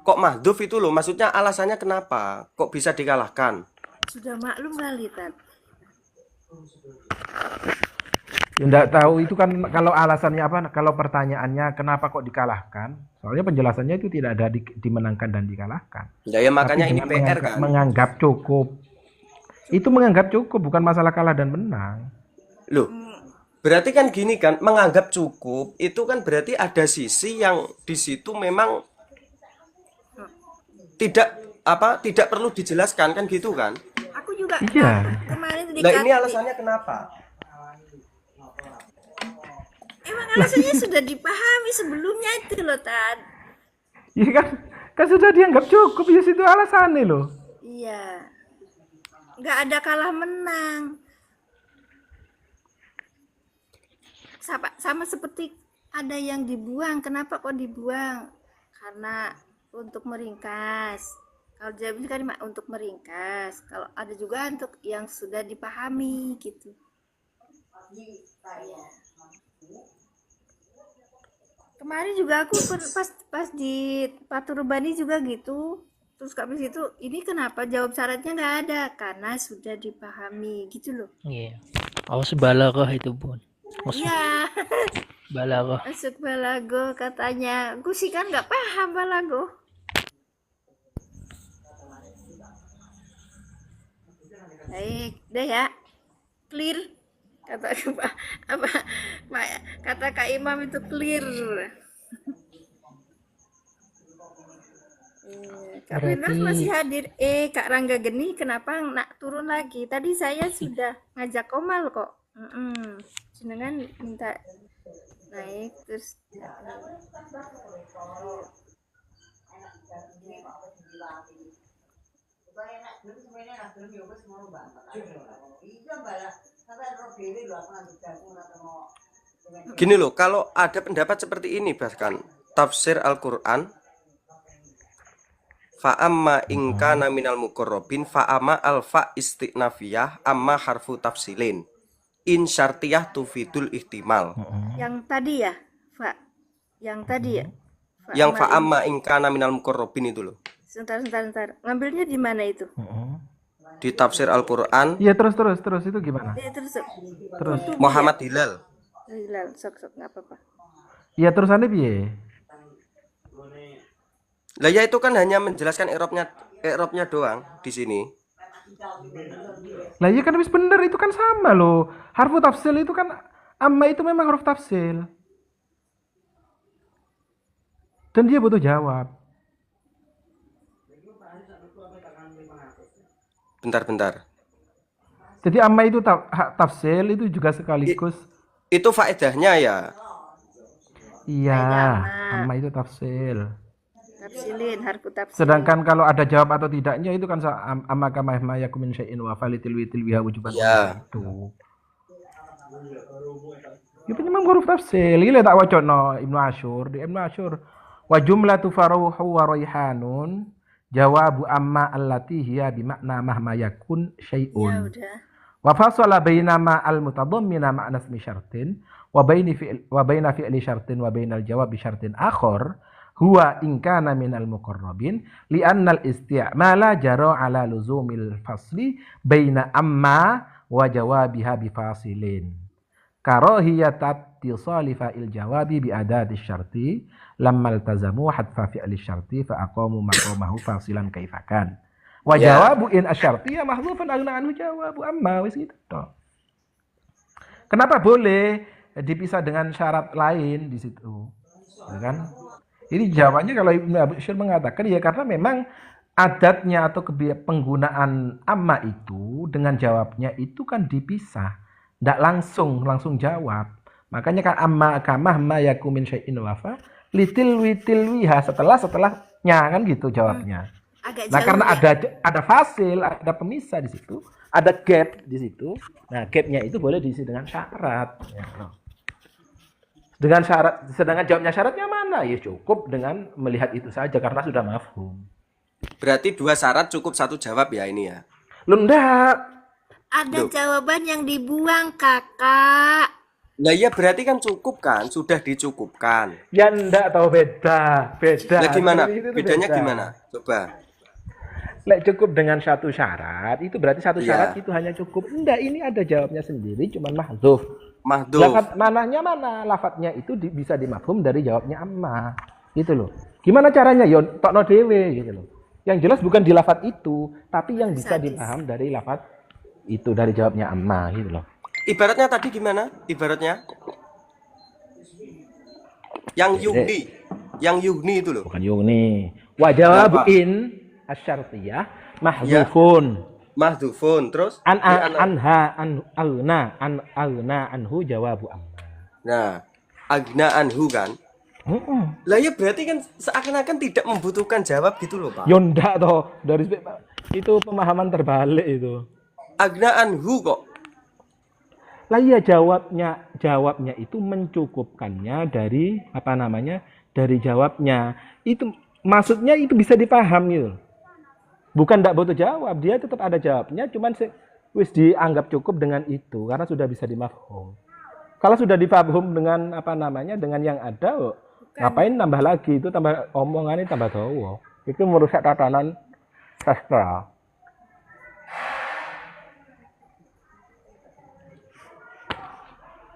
Kok mahdhuf itu loh, maksudnya alasannya kenapa? Kok bisa dikalahkan? Sudah maklum kali, Tat. Ya enggak tahu itu kan kalau alasannya apa, kalau pertanyaannya kenapa kok dikalahkan? Soalnya penjelasannya itu tidak ada dimenangkan dan dikalahkan. Ya makanya Tapi ini dengan PR kan. menganggap cukup. Itu menganggap cukup, bukan masalah kalah dan menang. Loh, berarti kan gini kan, menganggap cukup itu kan berarti ada sisi yang di situ memang tidak perlu dijelaskan kan gitu kan? Aku juga Iya. kemarin Lah ini alasannya kenapa? emang alasannya sudah dipahami sebelumnya itu loh, Tat. Iya kan sudah dianggap cukup, ya situ alasannya loh. Iya. Nggak ada kalah menang. Sama seperti ada yang dibuang. Kenapa kok dibuang? Karena untuk meringkas. Kalau jawab ini kan untuk meringkas. Kalau ada juga untuk yang sudah dipahami gitu. Iya. Kemarin juga aku pas di Paturbani juga gitu. Terus habis itu ini kenapa jawab syaratnya nggak ada? Karena sudah dipahami gitu loh. Iya. Awas balaghah itu, Bun. Awas Iya. balaghah. Masuk balago katanya. Gue sih kan nggak paham balago. Baik, udah ya. Clear. Kata apa kata Kak Imam itu clear. Kak Firdaus Berarti- masih hadir. Kak Rangga Geni kenapa nak turun lagi? Tadi saya sudah ngajak Komal kok. Jenengan minta naik terus. Gini loh, kalau ada pendapat seperti ini bahkan tafsir Al-Qur'an fa'amma ingkana minal muqarrabin fa'ama alfa istinafiyah amma harfu tafsilin in syartiyah tufidul ihtimal. Yang tadi ya, Pak. Yang tadi ya. Yang fa'amma ingkana minal muqarrabin itu loh. Sebentar. Ngambilnya di mana itu? Di tafsir Al-Qur'an Iya terus itu gimana? Terus. Muhammad Hilal. Hilal, sok nggak apa-apa. Iya terusannya piye? Lah ya itu kan hanya menjelaskan i'rabnya doang di sini. Lah iya kan habis bener, itu kan sama loh. Harfu tafsil itu kan amma itu memang huruf tafsil. Dan dia butuh jawab. Bentar. Jadi amma itu tafsil itu juga sekaligus Itu faedahnya ya. iya, Faedah amma. amma itu tafsil. Tafsilin, harfu tafsil. Sedangkan kalau ada jawab atau tidaknya itu kan amma kama ma yakum min syai'in wa falitil witil biha wujuban Ya. itu. Itu memang huruf tafsil. Ini tak wacana Ibnu Asyur, di Ibnu Asyur wa jumlatu faruhu wa raihanun jawabu amma allati hiya bi makna mahma yakun Ya syai'un. udah. Wa fasala baina ma al mutadammina ma'na ismi syartin wa baina fi'li syartin wa bainal jawab bi syartin akhar huwa in kana minal muqarrabin li'anna al-isti'mala jara ala luzumil fasli baina amma wa jawabiha bifasilin karahiyat ittisali fa'il jawabi bi adati syarti lamma iltazamu hadfa fi'li syarti fa aqamu maqamahu fasilan kaifakan wa Ya. jawabu in asyarti ya mahdhufan aghna anhu jawabu amma wis gitu toh. Kenapa boleh dipisah dengan syarat lain di situ? Ya kan? Ini jawabannya kalau Ibnu Abi Syir mengatakan ya karena memang adatnya atau penggunaan amma itu dengan jawabnya itu kan dipisah. Tidak langsung jawab. Makanya kan amma kamah ma yakumin syai'in wafa litil wiha setelahnya kan gitu jawabnya. Agak Nah, jauh karena ya. ada fasil, ada pemisah di situ, ada gap di situ. Nah, gapnya itu boleh diisi dengan syarat. Ya. Dengan syarat, sedangkan jawabnya syaratnya mana? Ya cukup dengan melihat itu saja karena sudah mafhum. Berarti 2 syarat cukup 1 jawab ya ini ya. Lu enggak. Ada Loh. jawaban yang dibuang, Kakak. Nah iya berarti kan cukup kan, sudah dicukupkan. Ya enggak tahu beda. Nah gimana? Seperti itu Bedanya beda. gimana? Coba. Lek cukup dengan satu syarat, itu berarti satu Iya. syarat itu hanya cukup. Enggak, ini ada jawabnya sendiri, cuman mahdzuf. Mahdhuf. Lafat manahnya mana? Lafadznya itu bisa dimafhum dari jawabnya amma. Gitu loh. Gimana caranya? Yo tokno dhewe gitu loh. Yang jelas bukan di lafadz itu, tapi yang bisa Sadis. dipaham dari lafadz itu dari jawabnya amma gitu loh. Ibaratnya tadi gimana? Ibaratnya yang yuhni. Yang yuhni itu loh. Bukan yugni. Wa jawabu in asyartiyah mahdzufun. Mahdhufun terus Anha anhu jawabu amma. Nah, agna anhu kan. Lah ya berarti kan seakan-akan tidak membutuhkan jawab gitu loh, Pak. Yo ndak toh, dari itu pemahaman terbalik itu. Agna anhu kok. Lah iya jawabnya itu mencukupkannya dari apa namanya? Dari jawabnya. Itu maksudnya itu bisa dipaham gitu. Bukan ndak butuh jawab, dia tetap ada jawabnya, cuman wis dianggap cukup dengan itu karena sudah bisa dimafhum. Kalau sudah difaham dengan apa namanya? Dengan yang ada, ngapain nambah lagi? Itu tambah omongannya tambah dawa. Itu merusak tatanan sastra.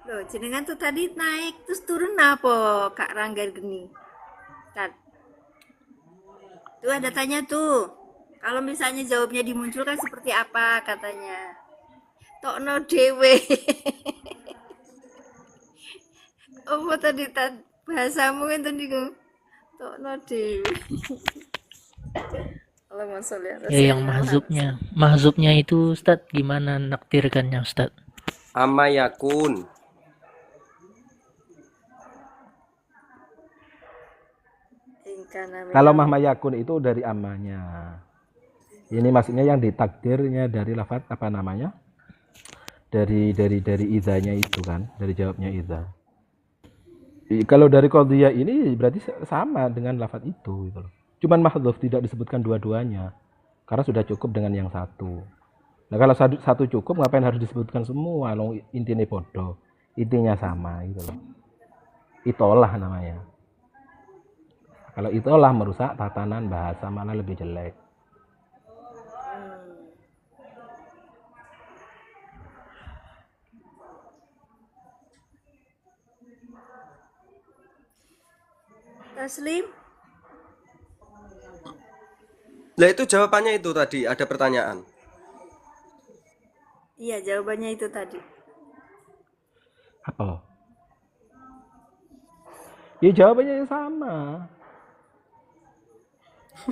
Loh, jenengan tuh tadi naik terus turun apa, Kak Rangga geni? Tat. Tuh ada tanya tuh. Kalau misalnya jawabnya dimunculkan seperti apa katanya? Tokno dewe. Apa tadi bahasamu kan tadi ku? Tokno dewe. Allahumma sholli ala Ya, yang sayyidina mahzubnya itu Ustadz gimana naktirkannya Ustadz? Amma yakun. Muhammad. Kalau mahmayakun itu dari amanya. Ini maksudnya yang ditakdirnya dari lafaz apa namanya? Dari idzanya itu kan, dari jawabnya idza. Kalau dari qadhiyah ini berarti sama dengan lafaz itu gitu loh. Cuman mahdzuf tidak disebutkan dua-duanya. Karena sudah cukup dengan yang satu. Nah, kalau satu cukup ngapain harus disebutkan semua? Long intine podo. Intinya sama gitu loh. Itolah namanya. Kalau itolah merusak tatanan bahasa mana lebih jelek. Taslim. Lah itu jawabannya itu tadi ada pertanyaan. Iya, jawabannya itu tadi. Apa? Ya jawabannya sama.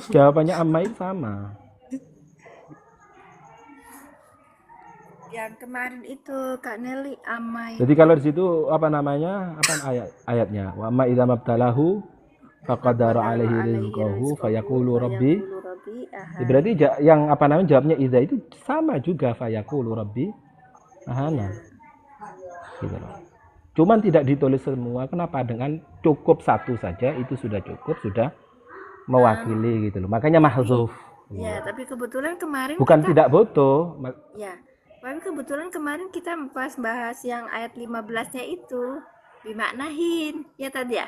Jawabannya amma itu sama. Yang kemarin itu Kak Nelly Amai. Jadi kalau di situ apa namanya? Apa ayatnya? Wa amma idza mabtalahu faqadara alaihi rizqahu fayaqulu rabbi. Ya, berarti yang apa namanya jawabnya idza itu sama juga fayaqulu rabbi ahana. Gitu loh. Cuman tidak ditulis semua. Kenapa? Dengan cukup satu saja itu sudah cukup, sudah mewakili gitu loh. Makanya mahdzuf. Ya, tapi kebetulan kemarin Bukan kita, tidak butuh. ya, kebetulan kemarin kita pas bahas yang ayat 15-nya itu bimaknahin, ya tadi ya.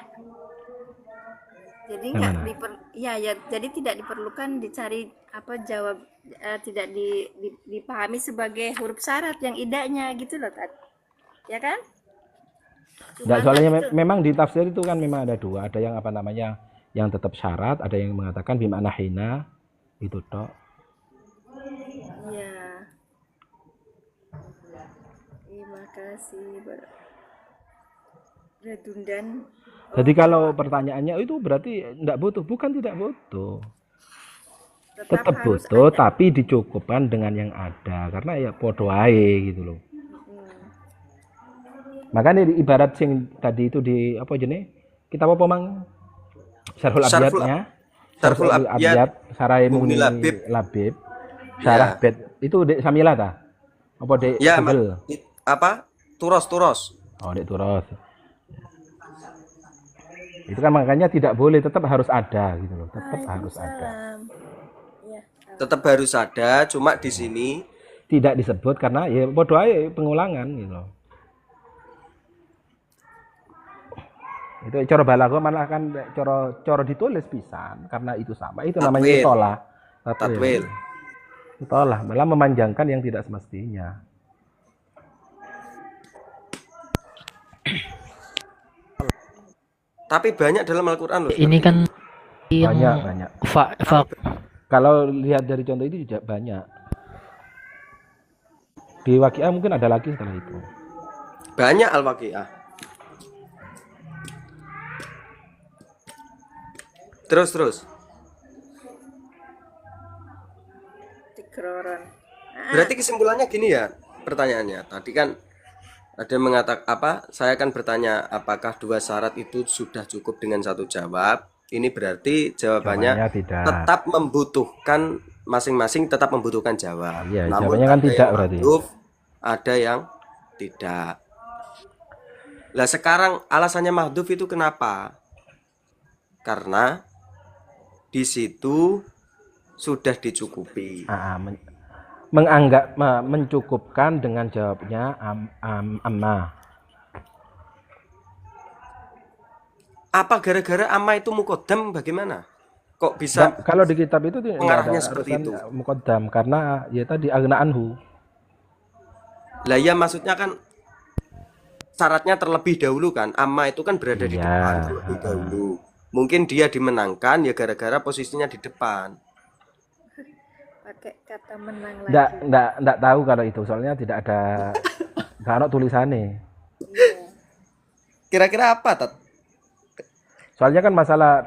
Jadi Yang nggak mana? ya, jadi tidak diperlukan dicari apa jawab, tidak dipahami sebagai huruf syarat yang idanya gitu loh Tat. Ya kan? Nggak, Cuma soalnya tadi tuh memang di tafsir itu kan memang ada dua, ada yang apa namanya yang tetap syarat, ada yang mengatakan bimana hina itu toh. ya. Terima kasih redundan. Jadi kalau pertanyaannya itu berarti enggak butuh, bukan tidak butuh. Tetap Harus butuh ada. tapi dicukupkan dengan yang ada karena ya podo ae gitu loh. Makanya ibarat sing tadi itu di apa jenis? Kita apa mang? Syarhul Syarhul Abyadnya. Syarhul Abyad Sarai Mughni Mughni Labib. Labib. Syarah Ya. bed itu Dek Samila ta? Apa Dek Ya, Sugel? apa? Turos. Oh, Dek Turos. Itu kan makanya tidak boleh, tetap harus ada gitu loh. Tetap harus ada. Ya. Tetap harus ada, cuma di sini Tidak disebut karena ya podo ae pengulangan gitu loh. Itu cara balaghah malah kan cara ditulis pisan karena itu sama. Itu namanya Tatwil. itolah. tatwil. Itolah malah memanjangkan yang tidak semestinya. Tapi banyak dalam Al-Qur'an loh. Ini kan yang Banyak. kalau Kalau lihat dari contoh itu juga banyak. Di Waqiah mungkin ada lagi setelah itu. Banyak Al-Waqiah. Terus. Tikroron. Berarti kesimpulannya gini ya, pertanyaannya. Tadi kan ada yang mengatakan apa? Saya akan bertanya apakah dua syarat itu sudah cukup dengan satu jawab? Ini berarti jawabannya tidak. tetap membutuhkan masing-masing tetap membutuhkan jawab. Iya, Namun jawabannya kan ada tidak yang berarti. mahdhuf, ada yang tidak. Lah sekarang alasannya mahdhuf itu kenapa? Karena di situ sudah dicukupi. Menganggap mencukupkan dengan jawabnya amma. Apa gara-gara amma itu muqaddam bagaimana? Kok bisa Nggak, kalau di kitab itu tidak pengarahnya ada seperti urusan itu? muqaddam karena ya tadi agna anhu. Lah ya maksudnya kan syaratnya terlebih dahulu kan. Amma itu kan berada di Iya, depan terlebih dahulu. Mungkin dia dimenangkan ya gara-gara posisinya di depan. Pakai kata menang lagi. Enggak tahu kalau itu soalnya tidak ada tulisannya. Kira-kira apa, Tat? Soalnya kan masalah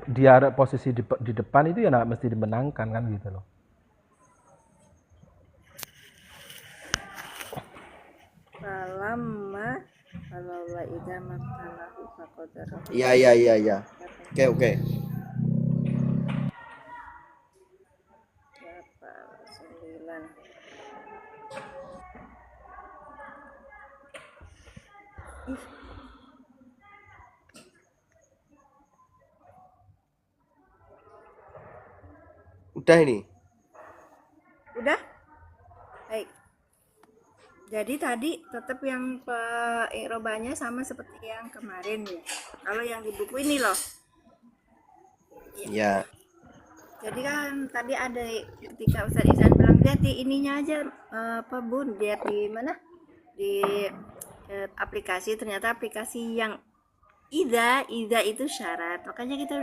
dia posisi di depan itu ya nggak mesti dimenangkan kan gitu loh. Falamma falaula idza matalahu faqadara. Iya. Oke. Berapa? 9. Udah ini. Udah? Baik. Jadi tadi tetap yang irobanya sama seperti yang kemarin ya. Kalau yang di buku ini loh. Ya. Jadi kan tadi ada ketika Ustadz Ihsan bilang lihat di ininya aja apa Bun, lihat di mana? Di aplikasi, ternyata aplikasi yang ida itu syarat. Makanya kita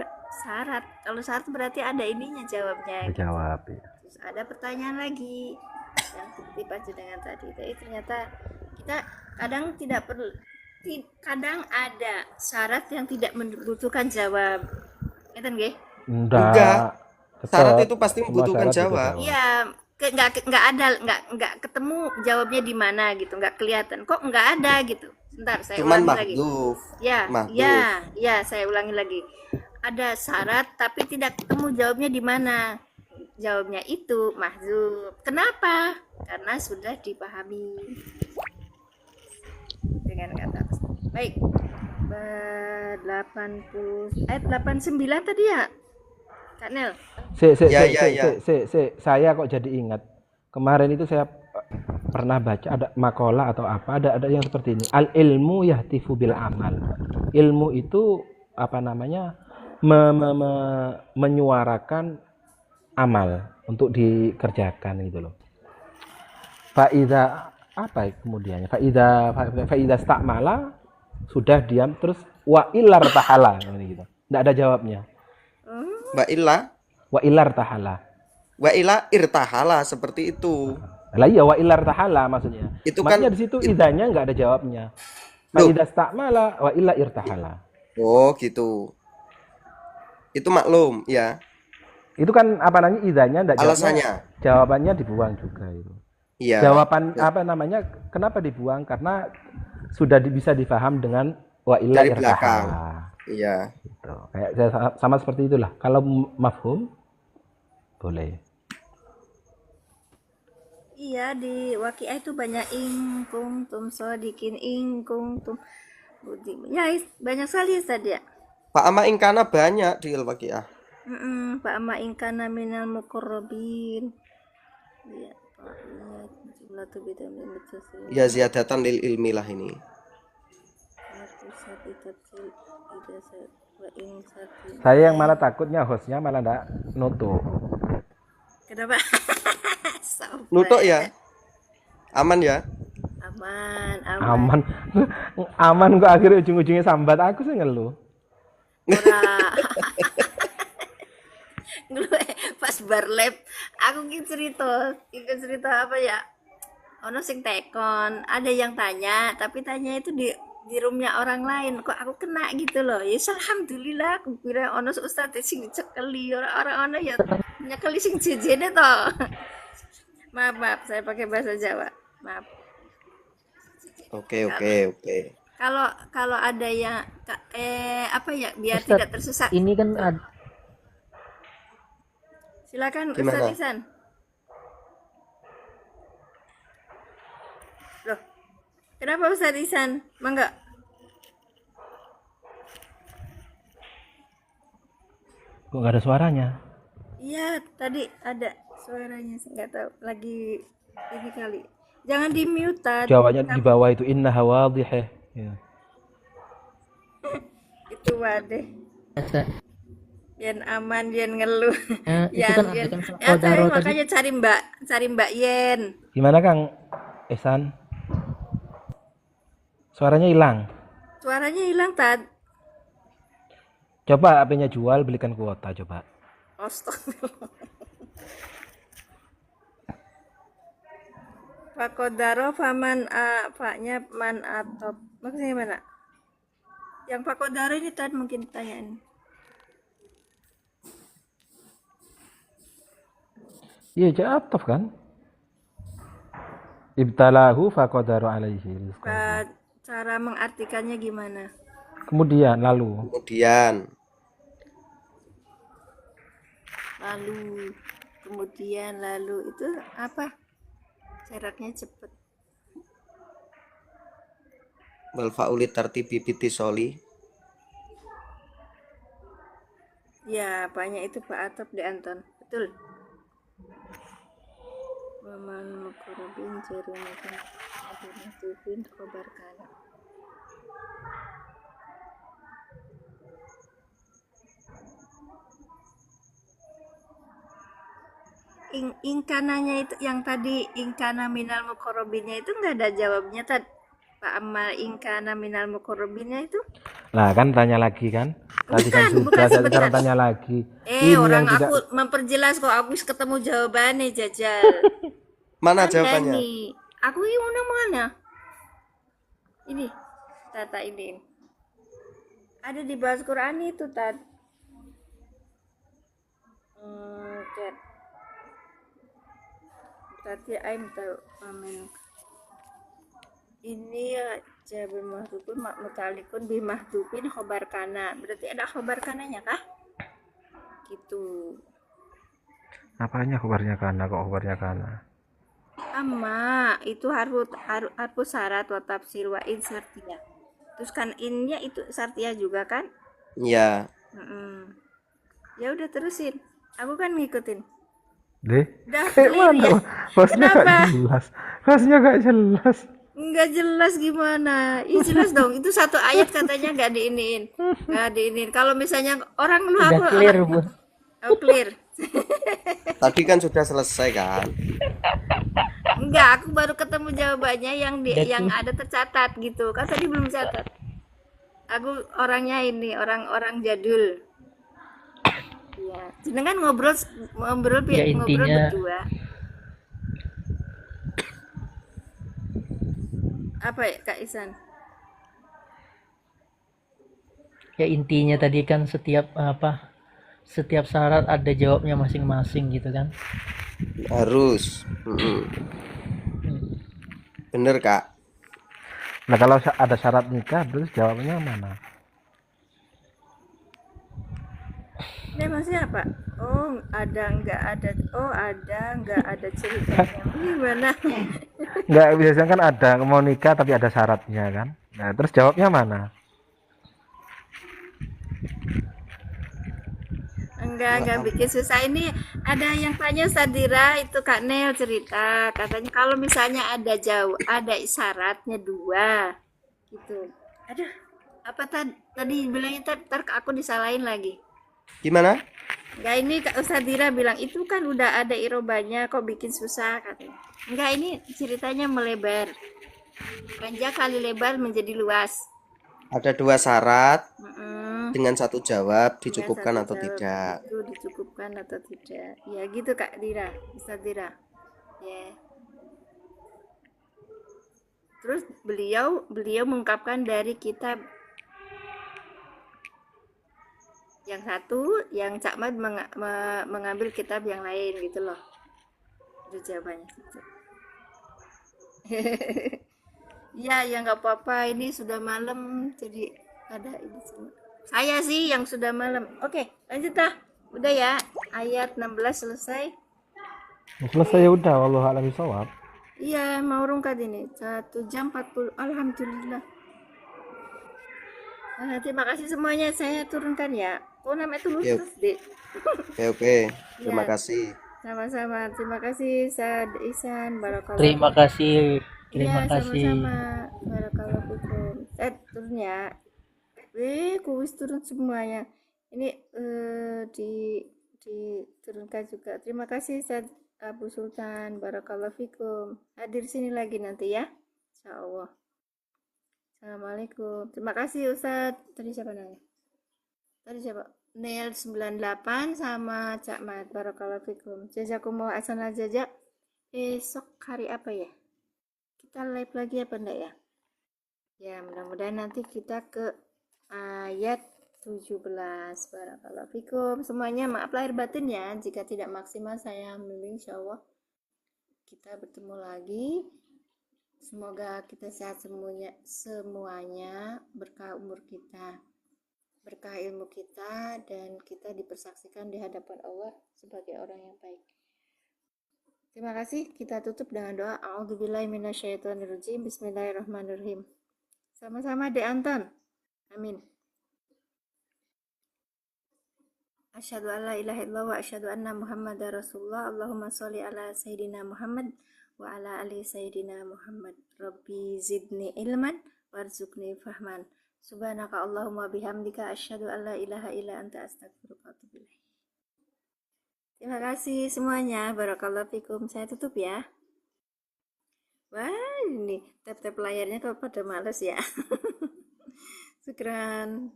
syarat. Kalau syarat berarti ada ininya jawabnya. Jawab ya. Terus ada pertanyaan lagi yang dipacu dengan tadi. Tapi ternyata kita kadang tidak perlu, kadang ada syarat yang tidak membutuhkan jawab. Ngeten nggih? Enggak. Syarat itu pasti membutuhkan jawab. Iya, nggak ketemu jawabnya di mana gitu, nggak kelihatan. Kok nggak ada gitu? Sebentar, saya Cuman ulangi lagi. mahdhuf. Ya, saya ulangi lagi. Ada syarat tapi tidak ketemu jawabnya di mana. Jawabnya itu mahdzuf. Kenapa? Karena sudah dipahami dengan kata tersebut. Baik. 89 tadi ya, Kak Nel. Saya kok jadi ingat kemarin itu saya pernah baca ada makalah atau apa ada yang seperti ini. Al ilmu yahtifu bil amal. Ilmu itu apa namanya menyuarakan amal untuk dikerjakan gitu loh. Faida apa kemudiannya? Faida stakmala sudah diam terus wa ilar tahala gitu. Enggak ada jawabnya. Wa illa Wa ilar tahala. irtahala seperti itu. Lah iya wa ilar tahala maksudnya. Itu kan Maksudnya di situ idanya enggak ada jawabnya. Faida stakmala wa illa irtahala. oh gitu. Itu maklum ya. Itu kan apa namanya idanya enggak jawabnya. Alasannya. Jawabannya dibuang juga itu. Iya. Jawaban apa namanya? Kenapa dibuang? Karena sudah bisa difaham dengan wa illa Dari belakang. irtahala. Iya. Gitu. Kayak sama seperti itulah. Kalau mafhum boleh. Iya, di waqiah itu banyak ingkung tum sodikin ingkung tum budi. Ya, banyak sekali Ustaz ya. Pak ama ingkana banyak di Al-Waqiah. Pak amma ingkana minal muqarrabin. Iya, Pak. Iya, jumlah tu bidang mutasil. Ya ziyadatan lil ilmi lah ini. Saya yang malah takutnya hostnya malah enggak nutup. Kenapa? Sabar. Nutuk ya. Aman ya. Aman. Aman. Aman kok akhirnya ujung-ujungnya sambat aku sih ngeluh. Ora. Ngeluh pas bar lab, aku ki cerita apa ya? Ono sing tekon, ada yang tanya, tapi tanya itu di roomnya orang lain, kok aku kena gitu loh. Ya alhamdulillah, aku kira ono ustaz sing dicekeli, orang ono ya nyekeli sing jejene to. Maaf, saya pakai bahasa Jawa. Maaf. Oke. Kalau ada yang apa ya biar Ustaz, tidak tersesat. ini kan ada Silakan Gimana? Ustaz Ihsan. Loh. Kenapa Ustaz Ihsan? Mangga. Kok nggak ada suaranya? Iya, tadi ada suaranya, saya nggak tahu. Lagi ini kali. Jangan di mute tadi. Jawabannya di bawah itu inna hawadiheh. Ya. Itu wadah. Ustaz. Yang aman, yang ngeluh. Itu kan ada kan saudara tadi. Makanya cari Mbak Yen. Gimana Kang Ihsan? Suaranya hilang. Suaranya hilang Tad. Coba HP-nya jual, belikan kuota coba. Astagfirullah. Fakodaro faman faknya man atop. Maksudnya mana? Yang fakodaro ini Tad mungkin tanyaan. Iya, jatuh kan? Ibtalahu faqadaru alaihi rizqahu. Cara mengartikannya gimana? Kemudian lalu Lalu itu apa? Jaraknya cepet. Wal fa'uli tartibi bitisoli. Ya, banyak itu Pak Atop di Anton. Betul. Waman mukurubin jaringan akhirnya tubin khobar kana. Ingkananya itu yang tadi ingkana minal mukorobinnya itu nggak ada jawabnya Tad. Pak Amal ingkana minal mukorobinnya itu. Lah kan tanya lagi kan? Tadi kan sudah saya sekarang tanya lagi. Ini Orang yang tidak aku memperjelas kok, aku ketemu jawabannya Jajal. Mana Ada jawabannya? nih. Aku ini mana? Ini Tata ini. Ada di bahasa Quran itu Tat. Cat. Tadi aim tahu amin. Ini ya jabe mahdhufun mutalikun bi mahdhufin khobar kana. Berarti ada khobar kananya kah? Gitu. apanya kabarnya kana kok kabarnya kana? Amma itu harus syarat wa tafsir wa in syartiyah. Terus kan innya itu syartiyah juga kan? Iya. Ya udah terusin. Aku kan ngikutin. Deh. Udah Mana? clear ya. Hostnya Kenapa? gak jelas. Hostnya gak jelas. Nggak jelas gimana? Ih, jelas dong. Itu satu ayat katanya nggak diiniin. Nggak diiniin. Kalau misalnya orang lu Udah apa clear, orang Bu. oh, clear. Tadi kan sudah selesai kan? Enggak, aku baru ketemu jawabannya Udah yang clear. ada tercatat gitu. Kan tadi belum catat. Aku orangnya ini, orang-orang jadul. Iya. Jenengan ngobrol ngobrol Ya ngobrol intinya berdua. Apa ya, Kak Isan? ya intinya tadi kan setiap syarat ada jawabnya masing-masing gitu kan. Harus. Bener Kak. Nah, kalau ada syarat nikah, terus jawabnya mana? Ini maksudnya apa? Oh, ada nggak ada? Oh, ada nggak ada ceritanya? Gimana? Nggak, biasanya kan ada mau nikah tapi ada syaratnya kan. Nah, terus jawabnya mana? Enggak bikin susah. Ini ada yang tanya Sadira, itu Kak Nel cerita. Katanya kalau misalnya ada syaratnya dua, gitu. Aduh, apa tadi bilangnya ntar aku disalahin lagi. Gimana? Enggak, ini Kak Sadira bilang itu kan udah ada irobanya, kok bikin susah katanya. Enggak, ini ceritanya melebar. Panjang kali lebar menjadi luas. Ada dua syarat Mm-mm. dengan satu jawab Dengan dicukupkan satu atau jawab tidak. itu dicukupkan atau tidak. Ya gitu Kak Dira, bisa Dira. Ya. Terus beliau mengungkapkan dari kitab yang satu, yang Cak Mat mengambil kitab yang lain gitu loh. Itu jawabannya. Ya, ya nggak apa-apa. Ini sudah malam, jadi ada ini semua. Saya sih yang sudah malam. Oke, lanjut dah. Udah ya, ayat 16 selesai. Selesai ya udah, wallahu a'lam bishawab. Iya, mau rungkat ini. 1 jam 40. Alhamdulillah. Terima kasih semuanya. Saya turunkan ya. Oh, namanya tulus Ya, terus deh. oke. Terima Ya, kasih. sama-sama. Terima kasih Sad Ihsan. Barakallahu Terima fikum. kasih. Terima Iya, kasih. sama-sama. Barakallahu fikum. Turun ya. Kuis turun semuanya. Ini diturunkan juga. Terima kasih Ustaz Abu Sultan. Barakallahu fikum. Hadir sini lagi nanti ya. Insyaallah. Assalamualaikum. Terima kasih Ustaz. Tadi siapa nanya? Tadi siapa? Nel 98 sama Cak Mat. Barakallahu fikum. Jazakumullah ahsanal jazak. Besok hari apa ya? Kita live lagi apa enggak ya? Ya, mudah-mudahan nanti kita ke ayat 17. Barakallahu fikum. Semuanya maaf lahir batin ya jika tidak maksimal, saya membimbing, insyaallah kita bertemu lagi. Semoga kita sehat semuanya, berkah umur kita, berkah ilmu kita, dan kita dipersaksikan di hadapan Allah sebagai orang yang baik. Terima kasih. Kita tutup dengan doa. A'udzubillahi minasyaitonirrajim. Bismillahirrahmanirrahim. Sama-sama Dek Anton. Amin. Asyhadu an la ilaha illallah wa asyhadu anna Muhammadar Rasulullah. Allahumma sholli ala sayyidina Muhammad wa ala ali sayyidina Muhammad. Rabbi zidni ilman warzuqni fahman. Subhanaka Allahumma bihamdika asyhadu an la ilaha illa anta astaghfiruka wa atubu ilaik. Terima kasih semuanya. Barakallahu fikum. Saya tutup ya. Wah, ini tap-tap layarnya kok pada males ya. Syukran.